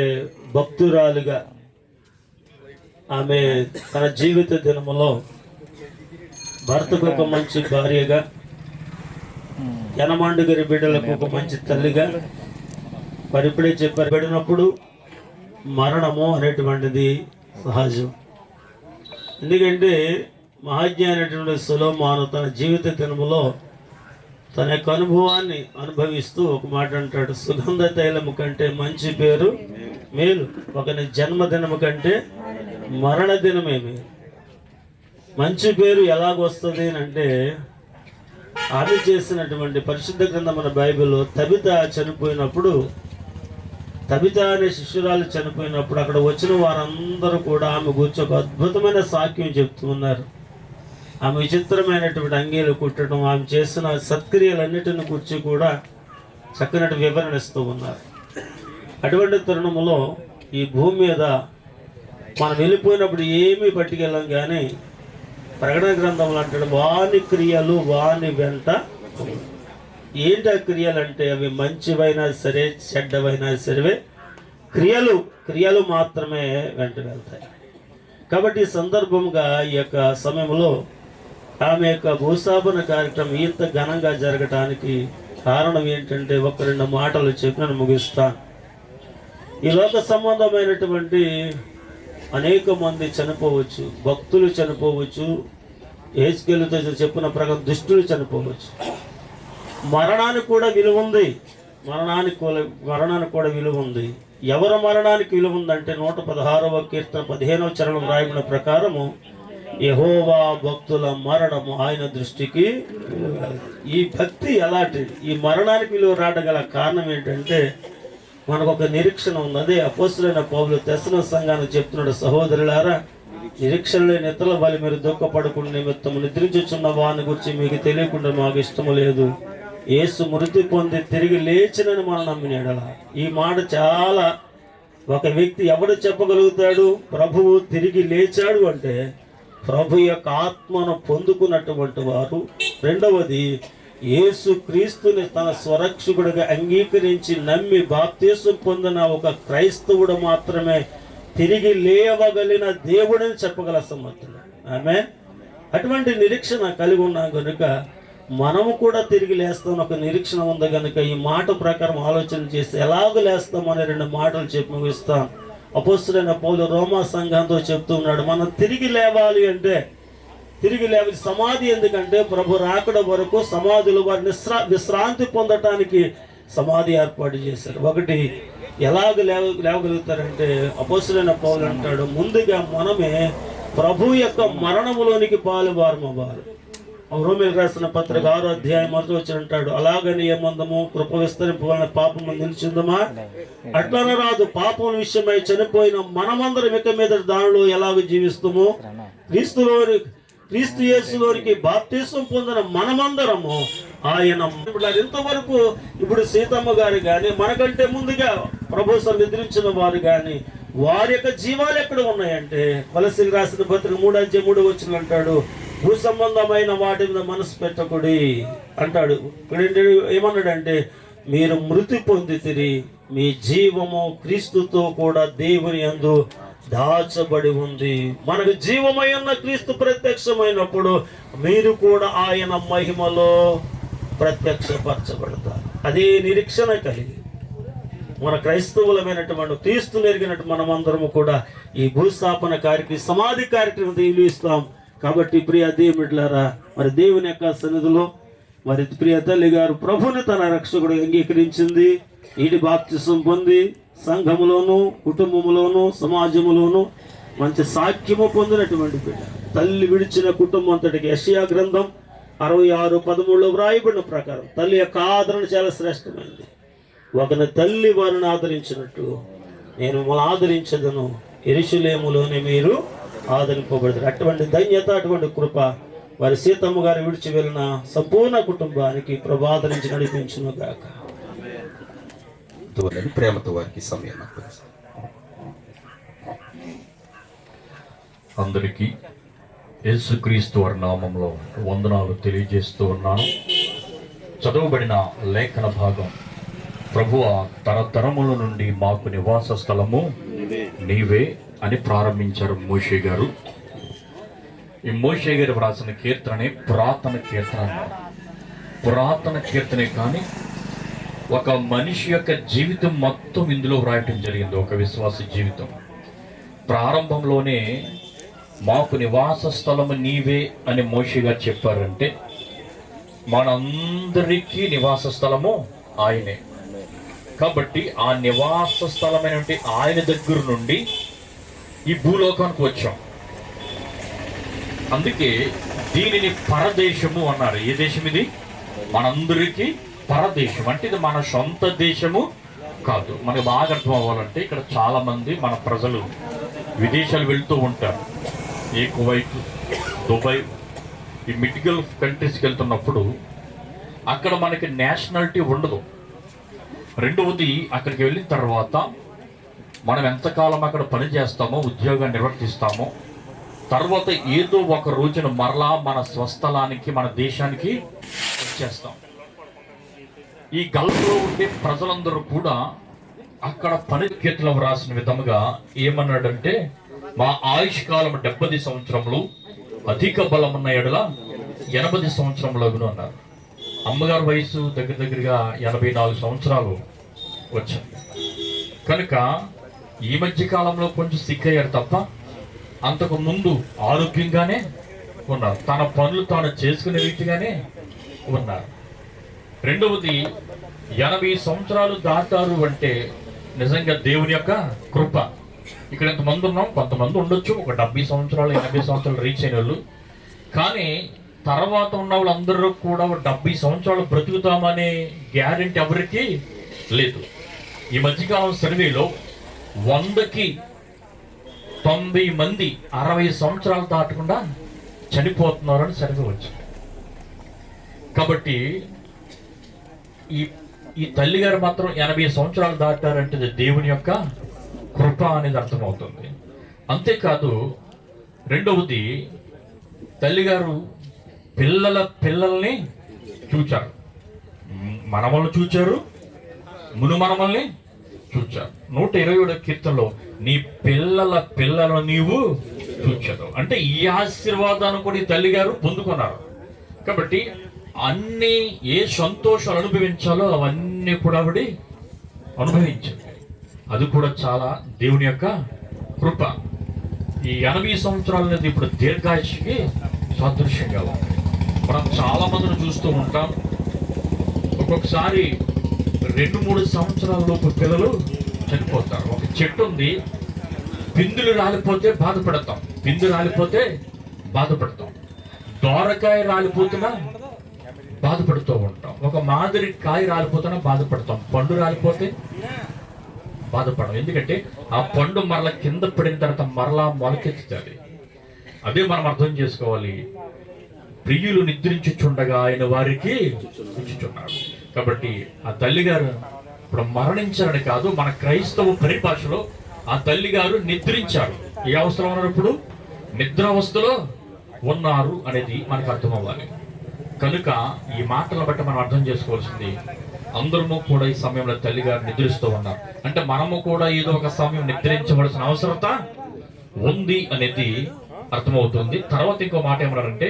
S5: భక్తురాలుగా ఆమె తన జీవిత దినములో భర్తకు ఒక మంచి భార్యగా, యనమాండుగారి బిడ్డలకు ఒక మంచి తల్లిగా, మరి ఇప్పుడే చెప్పారు పడినప్పుడు మరణము అనేటువంటిది సహజం. ఎందుకంటే మహాజ్ఞానటువంటి సొలొమోను తన జీవిత దినములో తన యొక్క అనుభవాన్ని అనుభవిస్తూ ఒక మాట అంటాడు, సుగంధ తైలము కంటే మంచి పేరు మేలు, ఒకని జన్మదినము కంటే మరణ దినమే మేలు. మంచి పేరు ఎలాగొస్తుంది అంటే ఆమె చేసినటువంటి పరిశుద్ధ గ్రంథమైన బైబిల్లో తబిత చనిపోయినప్పుడు, తబిత అనే శిష్యురాలు చనిపోయినప్పుడు అక్కడ వచ్చిన వారందరూ కూడా ఆమె గురించి ఒక అద్భుతమైన సాక్ష్యం చెప్తూ ఉన్నారు. ఆమె విచిత్రమైనటువంటి అంగీలు కుట్టడం, ఆమె చేసిన సత్క్రియలన్నిటిని గురించి కూడా చక్కనటి వివరణ ఇస్తూ ఉన్నారు. అటువంటి తరుణంలో ఈ భూమి మీద మనం వెళ్ళిపోయినప్పుడు ఏమీ పట్టుకెళ్ళాం, కానీ ప్రకటన గ్రంథంలో అంటాడు వాని క్రియలు వాని వెంట. ఏంటి ఆ క్రియలు అంటే అవి మంచివైనా సరే చెడ్డవైనా సరే క్రియలు మాత్రమే వెంట వెళ్తాయి. కాబట్టి ఈ సందర్భంగా ఈ యొక్క సమయంలో ఆమె యొక్క భూస్థాపన కార్యక్రమం ఇంత ఘనంగా జరగటానికి కారణం ఏంటంటే 1-2 మాటలు చెప్పిన ముగిస్తాను. ఈ లోక సంబంధమైనటువంటి అనేక మంది చనిపోవచ్చు, భక్తులు చనిపోవచ్చు, హెచ్కేలుతో చెప్పిన ప్రకారం దుష్టులు చనిపోవచ్చు. మరణానికి కూడా విలువ ఉంది. మరణానికి కూడా విలువ ఉంది. ఎవరి మరణానికి విలువ ఉందంటే 116వ కీర్తన 15వ చరణం రాయబడిన ప్రకారము యెహోవా భక్తుల మరణము ఆయన దృష్టికి విలువ. ఈ భక్తి ఎలాంటిది? ఈ మరణానికి విలువ రావడం కారణం ఏంటంటే మనకు ఒక నిరీక్షణ ఉంది. అదే అపోస్తలుడైన పౌలు తెస్సలోనిక సంఘానికి చెప్తున్నాడు, సహోదరులారా నిరీక్షణ లేని ఇతరుల వల్ల మీరు దుఃఖపడకుండా నిమిత్తము నిద్రించుచున్న వాని గురించి మీకు తెలియకుండా మాకు ఇష్టము లేదు. యేసు మృతి పొంది తిరిగి లేచినని మనం నమ్మినాడు. ఈ మాట చాలా, ఒక వ్యక్తి ఎవడు చెప్పగలుగుతాడు ప్రభువు తిరిగి లేచాడు అంటే ప్రభు యొక్క ఆత్మను పొందుకున్నటువంటి వారు. రెండవది యేసు క్రీస్తుని తన స్వరక్షకుడిగా అంగీకరించి నమ్మి బాప్తీసం పొందిన ఒక క్రైస్తవుడు మాత్రమే తిరిగి లేవగలిగిన దేవుడని చెప్పగల సమర్థుడు. ఆమేన్. అటువంటి నిరీక్షణ కలిగి ఉన్నాం కనుక మనము కూడా తిరిగి లేస్తాం ఒక నిరీక్షణ ఉంది కనుక ఈ మాట ప్రకారం ఆలోచన చేసి ఎలాగ లేస్తామని 2 మాటలు చెప్పి ముగిస్తాం. అపోస్తలుడైన పౌలు రోమా సంఘంతో చెప్తూ ఉన్నాడు, మనం తిరిగి లేవాలి అంటే తిరిగి లేవాలి. సమాధి ఎందుకంటే ప్రభు రాకడ వరకు సమాధులు వారిని విశ్రాంతి పొందటానికి సమాధి ఏర్పాటు చేశారు. ఒకటి ఎలాగ లేవగలుగుతారంటే అపోస్తలుడైన పౌలు అంటాడు, ముందుగా మనమే ప్రభు యొక్క మరణములోనికి పాలువారమవ్వాలి. రోమీయులకు రాసిన పత్రిక 6వ అధ్యాయం 1వ వచనం అంటాడు, అలాగని ఏమందము కృప విస్తరింపు వలన పాపము నిలిచిందమా? అట్లనే రాదు. పాపం విషయమై చనిపోయిన మనమందరం ఇక మీద దానిలో ఎలాగ జీవిస్తాము? క్రీస్తు యేసులోనికి బాప్తీసం పొందిన మనమందరము ఆయన. ఇంతవరకు ఇప్పుడు సీతమ్మ గారు కానీ మనకంటే ముందుగా ప్రభు నిద్రించిన వారు కానీ వారి యొక్క జీవాలు ఎక్కడ ఉన్నాయంటే కొలసీకి రాసిన పత్రిక 3:3 అంటాడు, భూ సంబంధమైన వాటి మీద మనసు పెట్టకుడి అంటాడు. ఇక్కడ ఏమన్నాడంటే మీరు మృతి పొందితిరి, మీ జీవము క్రీస్తుతో కూడా దేవుని యందు దాచబడి ఉంది. మనకు జీవమై ఉన్న క్రీస్తు ప్రత్యక్షమైనప్పుడు మీరు కూడా ఆయన మహిమలో ప్రత్యక్షపరచబడతారు. అదే నిరీక్షణ కలిగి మన క్రైస్తవులమైనటువంటి క్రీస్తు నెరిగినట్టు మనమందరము కూడా ఈ భూస్థాపన కార్యక్రమం సమాధి కార్యక్రమం తీలుస్తాం. కాబట్టి ప్రియ దేవుడిలారా, మరి దేవుని యొక్క సన్నిధిలో మరి ప్రియ తల్లి గారు ప్రభుని తన రక్షకుడు అంగీకరించింది, నీటి బాప్తిసం పొంది సంఘములోను కుటుంబములోను సమాజములోను మంచి సాక్ష్యము పొందినటువంటి బిడ్డ. తల్లి విడిచిన కుటుంబం అంతటికి యెషయా గ్రంథం 66:13 వ్రాయబడిన ప్రకారం తల్లి యొక్క ఆదరణ చాలా శ్రేష్టమైనది. ఒకని తల్లి వారిని ఆదరించినట్టు నేను మిమ్మల్ని ఆదరించదను, యెరూషలేములోనే మీరు ఆదరింపబడతారు. అటువంటి ధన్యత, అటువంటి కృప వారి సీతమ్మ గారు విడిచి వెళ్ళిన సంపూర్ణ కుటుంబానికి ప్రభు ఆదరించి నడిపించును గాక.
S2: ప్రేమతో వారికి సమయం
S6: అందరికీ యేసుక్రీస్తు వారి నామంలో వందనాలు తెలియజేస్తూ ఉన్నాను. చదవబడిన లేఖన భాగం, ప్రభువా తరతరముల నుండి మాకు నివాస స్థలము నీవే అని ప్రారంభించారు మోషే గారు. ఈ మోషే గారు వ్రాసిన కీర్తనే పురాతన కీర్తన అన్నారు. పురాతన కీర్తనే కానీ ఒక మనిషి యొక్క జీవితం మొత్తం ఇందులో వ్రాయటం జరిగింది. ఒక విశ్వాస జీవితం ప్రారంభంలోనే మాకు నివాస స్థలము నీవే అని మోషే గారు చెప్పారంటే మనందరికీ నివాస స్థలము ఆయనే. కాబట్టి ఆ నివాస స్థలమైనటువంటి ఆయన దగ్గర నుండి ఈ భూలోకానికి వచ్చాం. అందుకే దీనిని పరదేశము అన్నారు. ఏ దేశం ఇది? మనందరికీ పరదేశం. అంటే ఇది మన సొంత దేశము కాదు. మనకు బాగా అర్థం అవ్వాలంటే ఇక్కడ చాలా మంది మన ప్రజలు విదేశాలు వెళ్తూ ఉంటారు. ఏ కువైట్, దుబాయ్, ఈ మిడ్ గల్ఫ్ కంట్రీస్కి వెళ్తున్నప్పుడు అక్కడ మనకి నేషనాలిటీ ఉండదు. రెండవది, అక్కడికి వెళ్ళిన తర్వాత మనం ఎంతకాలం అక్కడ పని చేస్తామో, ఉద్యోగాన్ని నిర్వర్తిస్తామో, తర్వాత ఏదో ఒక రోజున మరలా మన స్వస్థలానికి, మన దేశానికి వచ్చేస్తాం. ఈ గల్ఫ్లో ఉండే ప్రజలందరూ కూడా అక్కడ పని కీర్తనలో రాసిన విధముగా ఏమన్నాడంటే మా ఆయుష్ కాలం 70 సంవత్సరములు, అధిక బలమున్న ఎడల 80 సంవత్సరములను అన్నారు. అమ్మగారి వయసు దగ్గరగా 84 సంవత్సరాలు వచ్చింది. కనుక ఈ మధ్య కాలంలో కొంచెం సిక్కయ్యారు తప్ప అంతకు ముందు ఆరోగ్యంగానే ఉన్నారు. తన పనులు తాను చేసుకునే రీతిగానే ఉన్నారు. రెండవది, 80 సంవత్సరాలు దాటారు అంటే నిజంగా దేవుని యొక్క కృప. ఇక్కడ ఎంతమంది ఉన్నాం? కొంతమంది ఉండొచ్చు ఒక 70 సంవత్సరాలు 80 సంవత్సరాలు రీచ్ అయిన వాళ్ళు. కానీ తర్వాత ఉన్న వాళ్ళందరూ కూడా 70 సంవత్సరాలు బ్రతుకుతామనే గ్యారెంటీ ఎవరికి లేదు. ఈ మధ్యకాలం సర్వేలో 100కి 90 మంది 60 సంవత్సరాలు దాటకుండా చనిపోతున్నారని సర్వే వచ్చింది. కాబట్టి ఈ తల్లిగారు మాత్రం 80 సంవత్సరాలు దాటారంటే దేవుని యొక్క కృప అనేది అర్థమవుతుంది. అంతేకాదు, రెండవది, తల్లిగారు పిల్లల్ని చూచారు, మనమల్ని చూచారు, మునుమనమల్ని చూచారు. 127 కీర్తనలో నీ పిల్లలను నీవు చూచారు అంటే ఈ ఆశీర్వాదాన్ని కూడా ఈ తల్లిగారు పొందుకున్నారు. కాబట్టి అన్ని ఏ సంతోషాలు అనుభవించాలో అవన్నీ కూడా ఆవిడ అనుభవించింది. అది కూడా చాలా దేవుని యొక్క కృప. ఈ 80 సంవత్సరాలు అనేది ఇప్పుడు దీర్ఘాయుష్కి సాదృశ్యంగా ఉంది. మనం చాలా మందిని చూస్తూ ఉంటాం. ఒక్కొక్కసారి 2-3 సంవత్సరాల లోపు పిల్లలు చనిపోతారు. ఒక చెట్టు ఉంది, పిందులు రాలిపోతే బాధపడతాం, పిందు రాలిపోతే బాధపడతాం, దోరకాయ రాలిపోతున్నా బాధపడుతూ ఉంటాం, ఒక మాదిరి కాయ రాలిపోతున్నా బాధపడతాం, పండు రాలిపోతే బాధపడం. ఎందుకంటే ఆ పండు మరలా కింద పడిన తర్వాత మరలా మొలకెత్తుతుంది. అదే మనం అర్థం చేసుకోవాలి. ప్రియులు నిద్రించుచుండగా ఆయన వారికి ఉంచుచున్నాడు. కాబట్టి ఆ తల్లిగారు ఇప్పుడు మరణించారని కాదు, మన క్రైస్తవ పరిభాషలో ఆ తల్లి గారు నిద్రించారు. ఏ అవస్థలో ఉన్నారు? ఇప్పుడు నిద్రావస్థలో ఉన్నారు అనేది మనకు అర్థం అవ్వాలి. కనుక ఈ మాటలను బట్టి మనం అర్థం చేసుకోవాల్సింది, అందరము కూడా ఈ సమయంలో తల్లి గారు నిద్రిస్తూ ఉన్నారు అంటే మనము కూడా ఏదో ఒక సమయం నిద్రించవలసిన అవసరత ఉంది అనేది అర్థమవుతుంది. తర్వాత ఇంకో మాట ఏమన్నారంటే,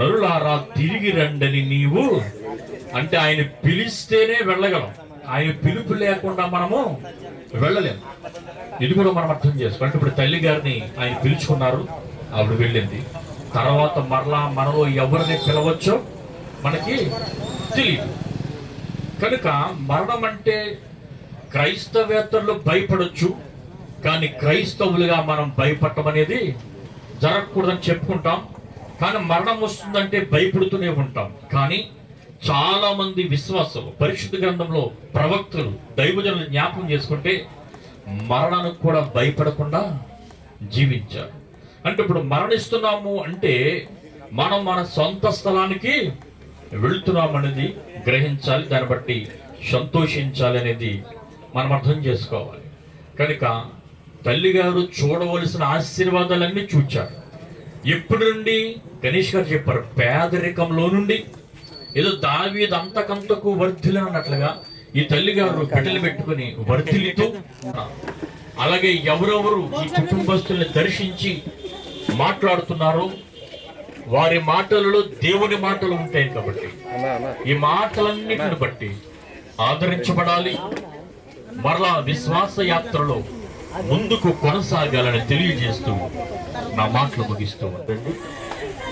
S6: నరులారా తిరిగి రండని నీవు, అంటే ఆయన పిలిస్తేనే వెళ్ళగలం, ఆయన పిలుపు లేకుండా మనము వెళ్ళలేము. ఇది కూడా మనం అర్థం చేసుకోవాలి. ఇప్పుడు తల్లి గారిని ఆయన పిలుచుకున్నారు, ఆవిడ వెళ్ళింది. తర్వాత మరలా మనలో ఎవరిని పిలవచ్చో మనకి తెలియదు. కనుక మరణం అంటే క్రైస్తవేతరులు భయపడొచ్చు, కానీ క్రైస్తవులుగా మనం భయపడటం అనేది జరగకూడదని చెప్పుకుంటాం. కానీ మరణం వస్తుందంటే భయపడుతూనే ఉంటాం. కానీ చాలా మంది విశ్వాసులు పరిశుద్ధ గ్రంథంలో ప్రవక్తలు దైవజనులు జ్ఞాపకం చేసుకుంటే మరణానికి కూడా భయపడకుండా జీవించారు. అంటే ఇప్పుడు మరణిస్తున్నాము అంటే మనం మన సొంత స్థలానికి వెళుతున్నాం అనేది గ్రహించాలి, దాన్ని బట్టి సంతోషించాలి అనేది మనం అర్థం చేసుకోవాలి. కనుక తల్లి గారు చూడవలసిన ఆశీర్వాదాలన్నీ చూచారు. ఎప్పటి నుండి? గణేష్ గారు చెప్పారు, పేదరికంలో నుండి ఏదో దావీదు అంతకంతకు వర్ధిల్లనట్లుగా ఈ తల్లి గారు బిడ్డలు పెట్టుకుని వర్ధిల్లుతూ, అలాగే ఎవరెవరు ఈ కుటుంబస్తుల్ని దర్శించి మాట్లాడుతున్నారో వారి మాటలలో దేవుని మాటలు ఉంటాయి. కాబట్టి ఈ మాటలన్నిటిని బట్టి ఆదరించబడాలి, మరలా విశ్వాస యాత్రలో ముందుకు కొనసాగాలని తెలియజేస్తూ నా మాటలు ముగిస్తూ ఉండండి.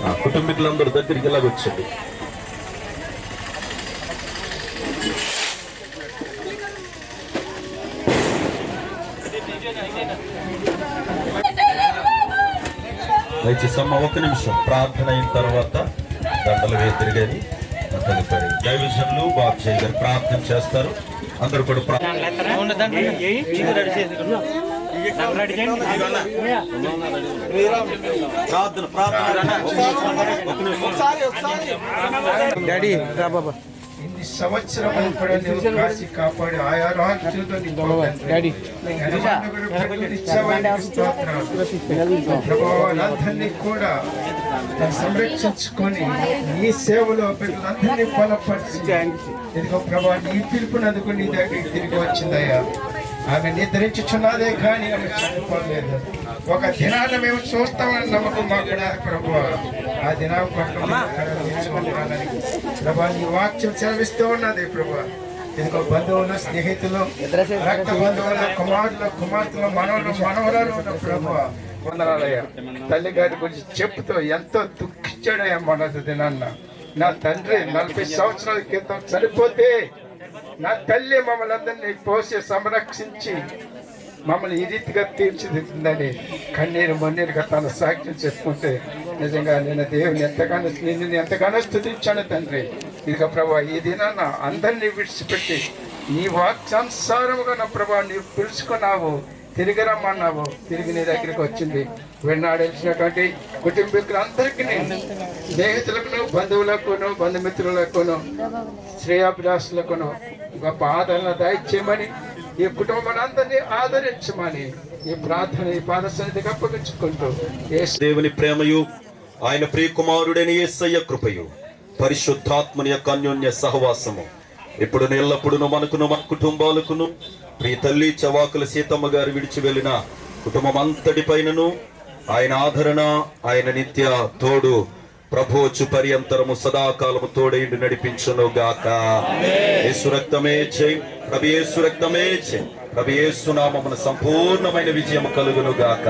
S2: ఆ కుటుంబీకులందరూ దగ్గరికి ఎలాగొచ్చండి. దయచేసి అమ్మ ఒక్క నిమిషం ప్రార్థన అయిన తర్వాత దండలు వేద్దరు కానీ తదుపరి దైవజనులు బాబ్జీ గారు ప్రార్థన చేస్తారు. అందరూ కూడా
S7: డాడీ రా బాబా, ఇన్ని సంవత్సరాలు కూడా నువ్వు కాసి కాపాడి ఆయా రాజులతో డాడీ ప్రభావాలందరినీ కూడా సంరక్షించుకొని నీ సేవలో పిల్లలందరినీ బలపరిచి ఇదిగో ప్రభావ నీ పిలుపునందుకు నీ దగ్గరికి తిరిగి వచ్చిందయ్యా. ఆమె నిద్రించుచున్నదే కానీ ఆమె చనిపోలేదు. ఒక దినాన్ని మేము చూస్తామని నమ్మకం మాకు కూడా ప్రభు. ఆ దినం ప్రభా నీ వాక్యం సెలవిస్తూ ఉన్నది ప్రభు. ఇదిగో బంధువులు, స్నేహితులు, రక్త బంధువులు, కుమార్తెలు, మనవరాలు ఉన్న ప్రభు వందనాలయ్యా. తల్లి గారి గురించి చెప్తూ ఎంతో దుఃఖించాడయ్యా. మొదటి దినాన్న నా తండ్రి 40 సంవత్సరాల క్రితం చనిపోతే నా తల్లి మమ్మల్ని అందరినీ పోసి సంరక్షించి మమ్మల్ని ఈ రీతిగా తీర్చిదిద్దిందని కన్నీరు మొన్నీరుగా తన సాక్ష్యం చెప్పుకుంటే నిజంగా నేను దేవుని నిన్ను ఎంతగానో స్తుతించాను తండ్రి. ఇదిగో ప్రభా ఈ దినాన అందరినీ విడిచిపెట్టి నీ వాక్యానుసారముగా నా ప్రభా నీవు పిలుచుకున్నావు, తిరిగి రమ్మన్నావు, తిరిగి నీ దగ్గరికి వచ్చింది. వెన్నాడేసినటువంటి కుటుంబీకులందరికీ, స్నేహితులకును, బంధువులకును, బంధుమిత్రులకును, శ్రేయాభిలాషులకును గొప్ప ఆదరణ దయచేయమని, ఈ కుటుంబాన్ని ఆదరించమని ఈ ప్రార్థన ఈ పాద సన్నిధికి అప్పగించుకుంటూ
S2: దేవుని ప్రేమయు ఆయన ప్రియకుమారుడైన యేసయ్య కృపయు పరిశుద్ధాత్మని యొక్క అన్యోన్య సహవాసము ఇప్పుడు ఎల్లప్పుడూ మనకును మన కుటుంబాలకును ప్రియ తల్లి చవాకుల సీతమ్మ గారు విడిచి వెళ్ళిన కుటుంబం అంతటి పైనను ఆయన ఆదరణ, ఆయన నిత్య తోడు ప్రభోచు పర్యంతరము సదాకాలము తోడైండి నడిపించును గాక. యేసు రక్తమే జై, ప్రభు యేసు రక్తమే జై, ప్రభు యేసు నామమున సంపూర్ణమైన విజయం కలుగును గాక.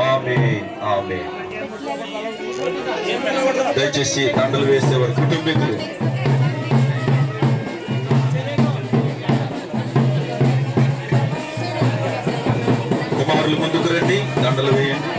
S2: ఆమేన్, ఆమేన్. దయచేసి దండలు వేసేవారు కుటుంబీకులు కుమారులు ముందుకు రండి, దండలు వేయండి.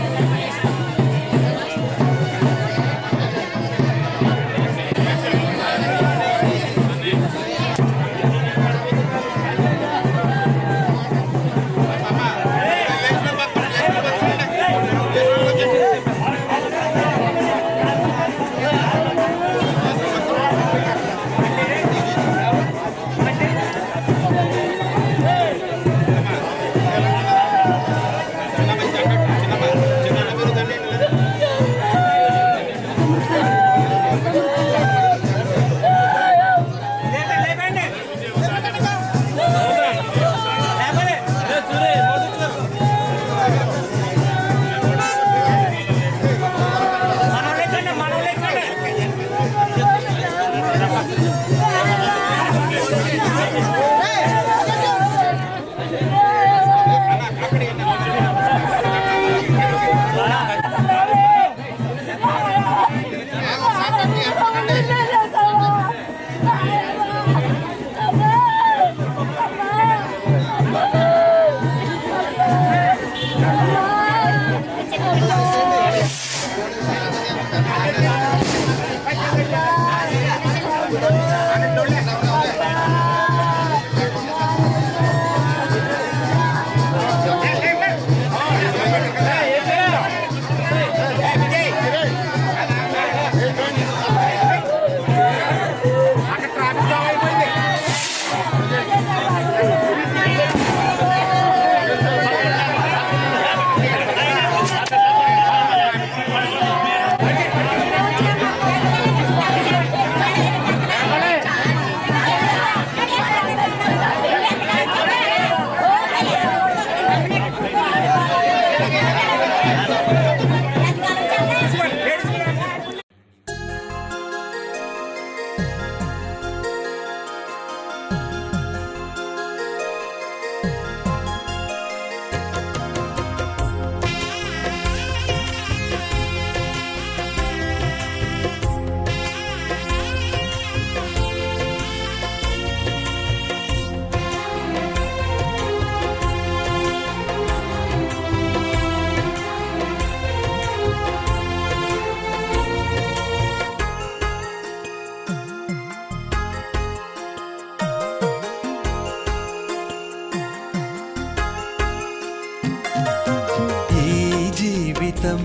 S8: జీవితం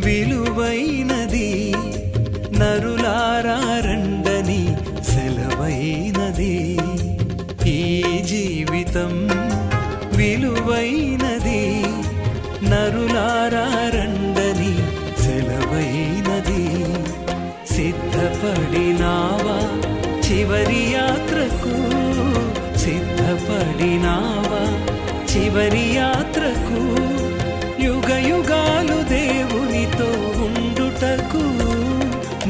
S8: విలువైనది, నరులారా రండని సెలవైనది. ఈ జీవితం విలువైనది, నరులారా రండని సెలవైనది. సిద్ధపడినావా చివరి యాత్రకు, సిద్ధపడినావా చివరి యాత్రకు, యుగ యుగాలు దేవునితో ఉండుటకు,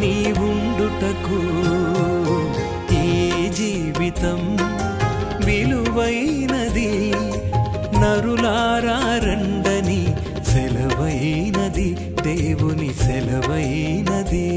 S8: నీవుండుటకు. ఈ జీవితం విలువైనది, నరులారా రండని సెలవైనది, దేవుని సెలవైనది.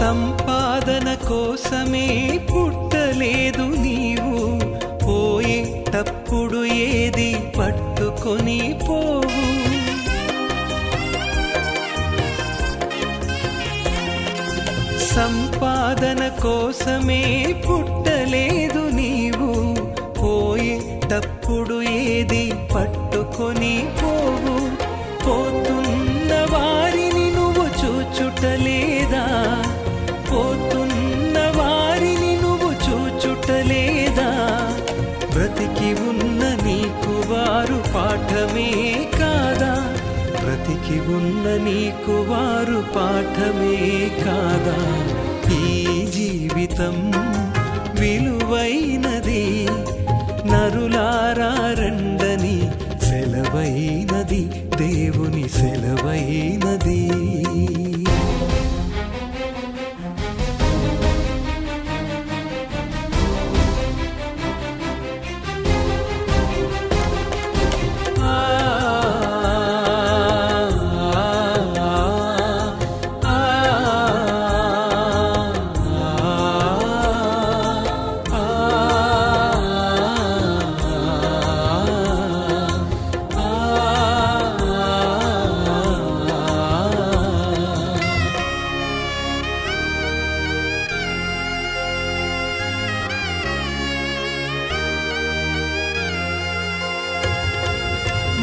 S8: సంపాదన కోసమే పుట్టలేదు నీవు, పోయేటప్పుడు ఏది పట్టుకొని పోవు. సంపాదన కోసమే పుట్టలేదు నీవు, పోయేటప్పుడు ఏది పట్టుకొని పోవు. పోతున్న వారిని నువ్వు చూచుటలేదా, పోతున్న వారిని నువ్వు చూచుటలేదా. బ్రతికి ఉన్న నీకు వారు పాఠమే కాదా, బ్రతికి ఉన్న నీకు వారు పాఠమే కాదా. ఈ జీవితం విలువైనది, నరులారా రండని సెలవైనది, దేవుని సెలవైనది.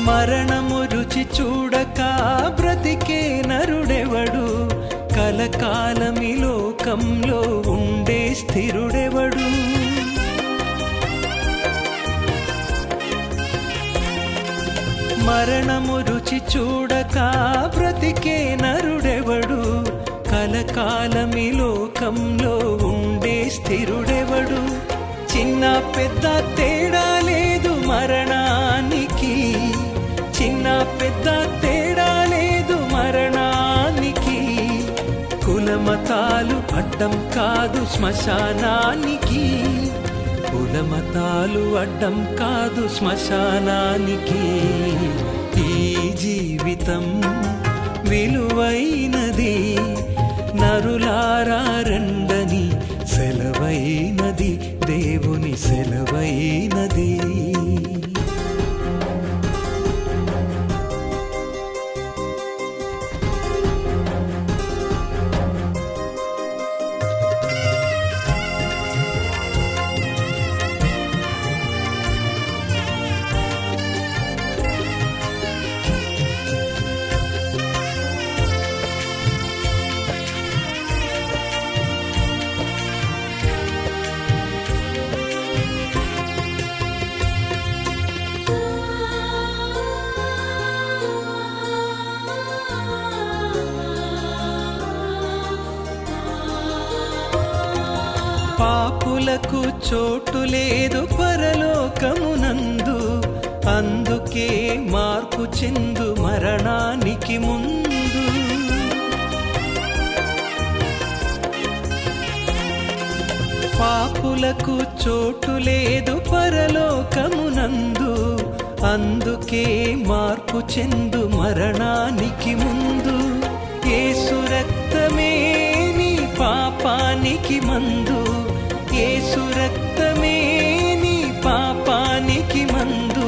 S8: మరణము రుచి చూడక బ్రతికే నరుడెవడు, కలకాలమి లోకంలో ఉండే స్థిరుడెవడు. మరణము రుచి చూడక బ్రతికే నరుడెవడు, కలకాలమి లోకంలో ఉండే స్థిరుడెవడు. చిన్న పెద్ద తేడా లేదు మరణానికి, చిన్న పెద్ద తేడా లేదు మరణానికి. కులమతాలు అడ్డం కాదు శ్మశానానికి, కులమతాలు అడ్డం కాదు శ్మశానానికి. ఈ జీవితం విలువైనది, నరులారా రండని సెలవైనది, దేవుని సెలవైనది. పాపులకు చోటు లేదు పరలోకమునందు, అందుకే మార్పు చెందు మరణానికి ముందు. పాపులకు చోటు లేదు పరలోకమునందు, అందుకే మార్పు చెందు మరణానికి ముందు. యేసు రక్తమే నీ పాపానికి మందు, యేసు రక్తమే నీ పాపానికి మందు.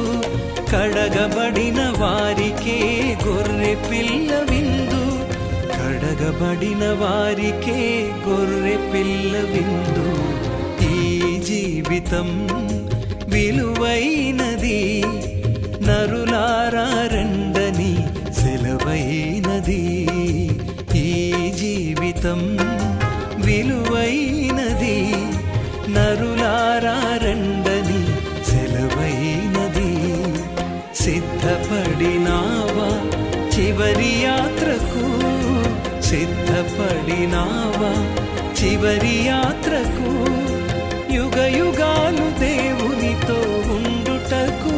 S8: కడగబడిన వారికే గొర్రె పిల్ల విందు, కడగబడిన వారికే గొర్రె పిల్ల విందు. ఈ జీవితం విలువైనది, నరులారా రండని సెలవైనది. ఈ జీవితం విలువైనది, నరులారా రండని సెలవైనది. సిద్ధపడినావా చివరి యాత్రకు, సిద్ధపడినావా చివరి యాత్రకు. యుగ యుగాలు దేవునితో ఉండుటకు,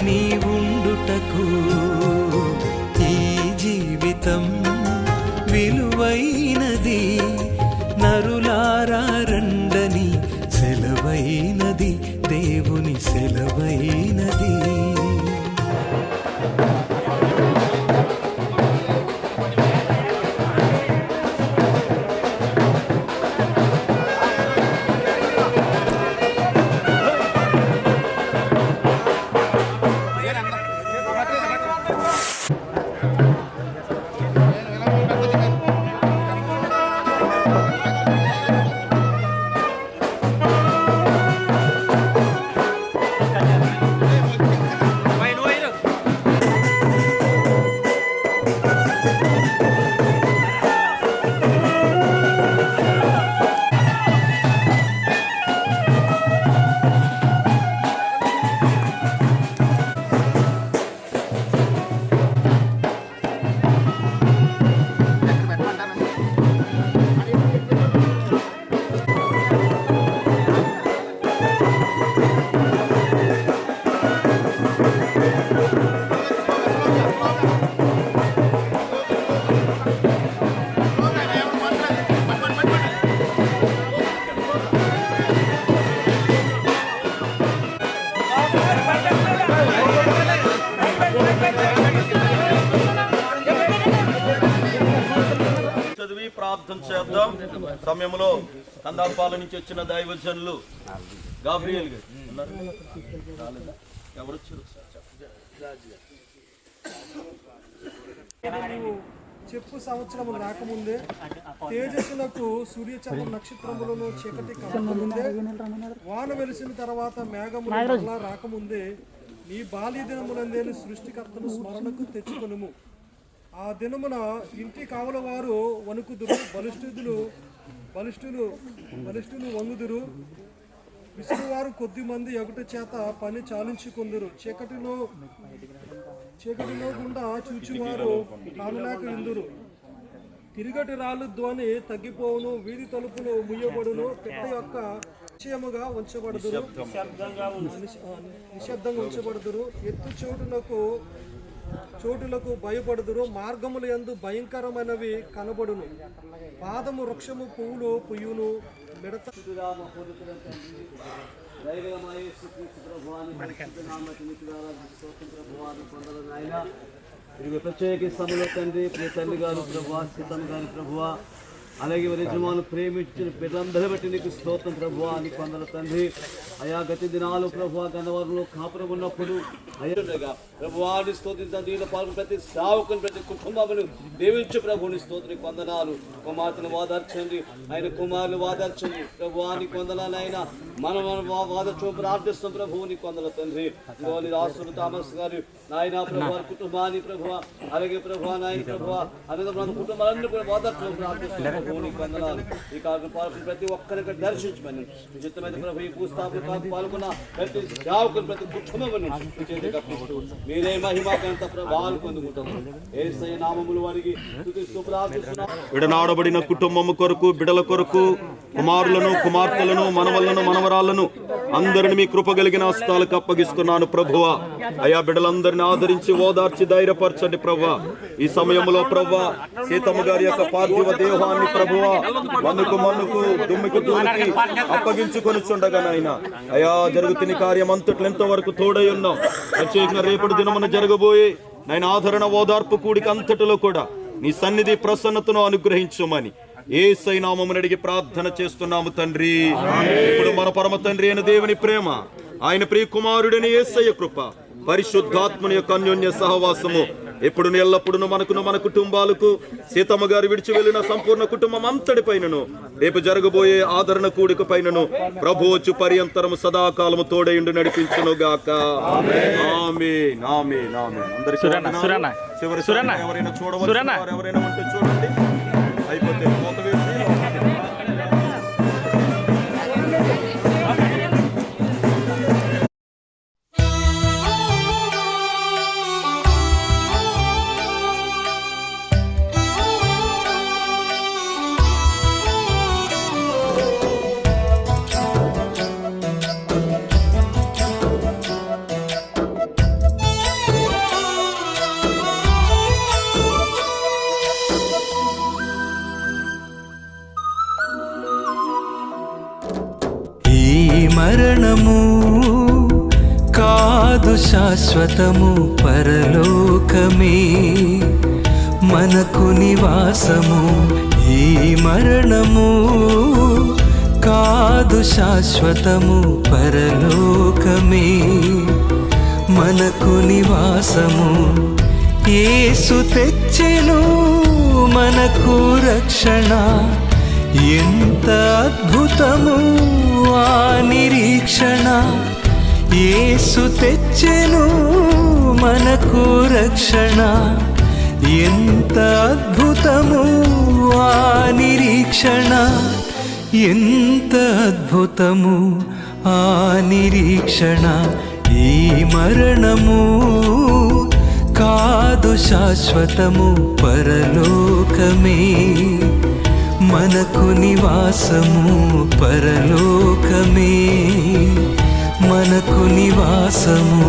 S8: నీ ఉండుటకు. ఈ జీవితం విలువైనది, నరులారా రండని సెలవైనది, దేవుని సెలవైనది.
S9: ప్రార్థన చేద్దాం. సమయంలో కందాపాల నుంచి వచ్చిన దైవజనులు గాబ్రియల్ గారు ఎవరు వచ్చారు?
S10: చెప్పు సంవత్సరము రాకముందే, తేజస్సులకు సూర్యచంద్ర నక్షత్రములను చీకటి కమ్మకముందే, వాన వెలిసిన తర్వాత మేఘములు రాకముందే, నీ బాల్య దినములందేని సృష్టికర్తను స్మరణకు తెచ్చుకొనుము. ఆ దినమున ఇంటి కావల వారు వణుకుదురు, బలిష్ఠులు వంగుదురు. విసురువారు కొద్ది మంది ఎగుట చేత పని చాలించుకుందురు. చీకటిలో గుండా చూచువారు కానులేక ఇందురు. తిరుగటి రాళ్ళు ధ్వని తగ్గిపోవును, వీధి తలుపులు ముయ్యబడును, పిట్ట యొక్క నిశ్చయముగా ఉంచబడుదురు, నిశ్శబ్దంగా ఉంచబడుదురు. ఎత్తు చోటులకు భయపడుదురు, మార్గముల యందు భయంకరమైనవి కనబడును. పాదము వృక్షము పువ్వులు పుయ్యును, మిడత
S9: ప్రత్యేక సమయంలో తండ్రి ప్రియ తల్లి గారు ప్రభువా, సీతమ్మ గారి ప్రభువా, అలాగే యజమాను ప్రేమించిన పిల్లలందరూ బట్టి నీకు స్తోత్రం ప్రభువా, నీకు వందల తండ్రి. అయా గతి దినాలు ప్రభువా గన్నవరంలో కాపురం ఉన్నప్పుడు అయ్యా ప్రభువాని స్తోత్రం దీనిలో పాల్గొని ప్రతి సేవకుని ప్రతి కుటుంబమును దీవించు ప్రభుని స్తోత్రం వందనాలు. కుమార్తెను వాదార్చండి, ఆయన కుమారుని వాదార్చండి ప్రభువానికి వందనాలు. ఆయన మనం వాదర్చు ప్రార్థిస్తాం ప్రభువునికి వందల తండ్రి. రాష్ట్రులు థామస్ గారు నాయన ప్రభు కుటుంబాన్ని ప్రభువ, అలాగే ప్రభువా నాయన ప్రభువ అలాగే మన కుటుంబాలన్నీ కూడా వాదర్చు ప్రార్థిస్తున్నాం ప్రభువునికి వందనాలు. ఈ కార్యక్రమం పాల్గొని ప్రతి ఒక్కరికి దర్శించమని నిశ్చితమైన ప్రభు ఈ భూస్థాపన పాల్గొన్న ప్రతి సేవకుని ప్రతి కుటుంబమును మీరే మహిమ ఘనత ప్రభావాలు పొందుకుంటాము. యేసయ్య నామములు వారికి స్తుతిస్తూ ప్రార్థిస్తున్నాము.
S2: విడనాడబడిన కుటుంబము కొరకు, బిడల కొరకు, కుమారులను, కుమార్తెలను, మనవలను, మనవరాలను అందరిని మీ కృప కలిగిన హస్తాలకు అప్పగిస్తున్నాను ప్రభువా. అయా బిడ్డలందరినీ ఆదరించి ఓదార్చి ధైర్యపరచండి ప్రభువా. ఈ సమయంలో ప్రభువా సీతమ్మ గారి యొక్క పార్థివ దేహాన్ని ప్రభువా మన్నుకు దుమ్మికి దూరికి అప్పగించుకొని చుండగా నాయన అయా జరుగుతున్న కార్యం అంతట్లో ఎంతవరకు తోడై ఉన్నాం. ప్రత్యేకంగా రేపటి దినమున జరగబోయే నాయన ఆదరణ ఓదార్పు కూడిక అంతటిలో కూడా నీ సన్నిధి ప్రసన్నతను అనుగ్రహించమని యేసయ్య నామమున అడిగి ప్రార్థన చేస్తున్నాము తండ్రి. ఇప్పుడు మన పరమ తండ్రి అయిన దేవుని ప్రేమ, ఆయన ప్రియ కుమారుడైన యేసయ్య కృప, పరిశుద్ధాత్మని యొక్క అన్యోన్య సహవాసము ఎప్పుడు ఎల్లప్పుడూ మనకును, మన కుటుంబాలకు, సీతమ్మ గారు విడిచి వెళ్ళిన సంపూర్ణ కుటుంబం అంతటి పైనను, రేపు జరగబోయే ఆదరణ కూడిక పైనను ప్రభు వచ్చు పర్యంతరము సదాకాలము తోడయుండి నడిపించును గాక. ఆమేన్, ఆమేన్, ఆమేన్. అందరికీ చివరి ఎవరైనా చూడవచ్చు, ఎవరైనా ఉంటే చూడండి. అయిపోతే మూత వేసి
S8: మరణము కాదు శాశ్వతము, పరలోకమే మనకు నివాసము. ఈ మరణము కాదు శాశ్వతము, పరలోకమే మనకు నివాసము. యేసు తెచ్చెను మనకు రక్షణ, ఎంత అద్భుతము ఆ నిరీక్షణ. యేసు తెచ్చెను మనకు రక్షణ, ఎంత అద్భుతము ఆ నిరీక్షణ, ఎంత అద్భుతము ఆ నిరీక్షణ. ఈ మరణము కాదు శాశ్వతము, పరలోకమే మనకు నివాసము. పరలోకమే మనకు నివాసము.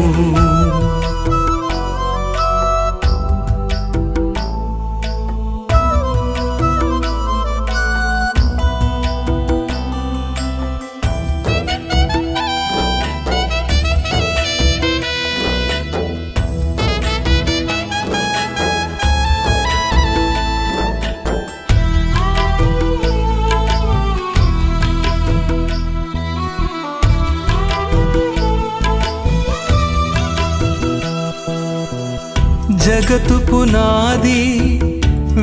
S8: జగతు పునాది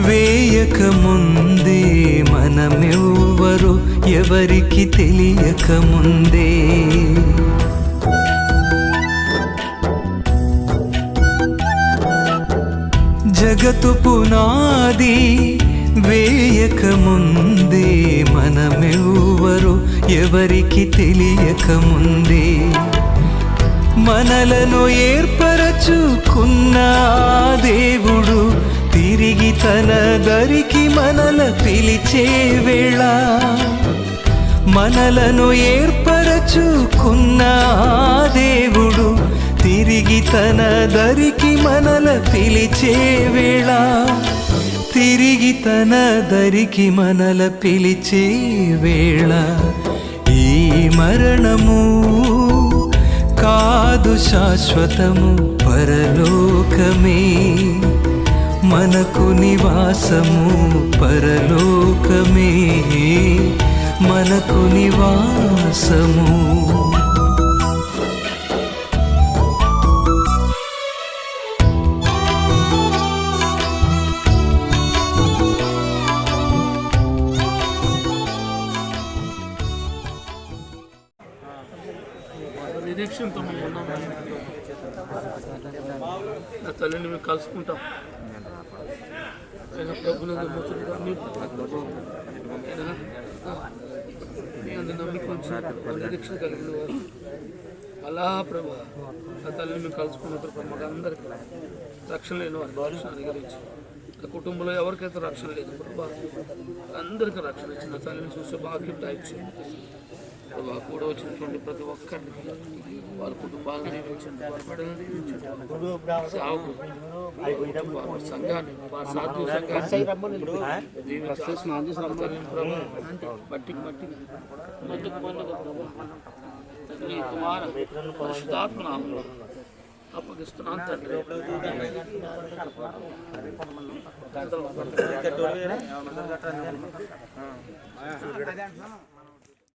S8: వేయక ముందే, మనమెవ్వరు ఎవరికి తెలియక ముందే, జగతు పునాది వేయక ముందే మనమెవ్వరు ఎవరికి తెలియక ముందే మనలను ఏర్పరచుకున్న దేవుడు తిరిగి తన దరికి మనల పిలిచే వేళ మనలను ఏర్పరచుకున్న దేవుడు తిరిగి తన దరికి మనల పిలిచే వేళ తిరిగి తన దరికి మనల పిలిచే వేళ ఈ మరణము కాదు శాశ్వతము పరలోకమే మనకు నివాసము పరలోకమే మనకు నివాసము.
S5: నిరీక్షణతో మేము ఉన్నాం. నా తల్లిని మేము కలుసుకుంటాం. ఆయన ప్రభునందు మూతులుగా మీ అందరి నమ్మిక నిరీక్షణ కలిగిన వారు అలా ప్రభా నా తల్లిని మేము కలుసుకున్నప్పుడు మాకు అందరికీ రక్షణ లేని వారికి రక్షణ అనుగ్రహించి నా కుటుంబంలో ఎవరికైతే రక్షణ లేదు ప్రభా అందరికీ రక్షణ ఇచ్చి నా తల్లిని చూసే భాగ్యం దాయిచ్చింది ప్రభా. కూడా వచ్చినటువంటి ప్రతి ఒక్కరికి వారి కుటుంబాలను దీవించండి, వారి బిడ్డలను దీవించండి, సాగు వారి సంఘాన్ని వారి సాధు సంఘాన్ని మట్టికి నీ కుమార పరిశుద్ధాత్మ నామములో అప్పగిస్తున్నాను తండ్రి.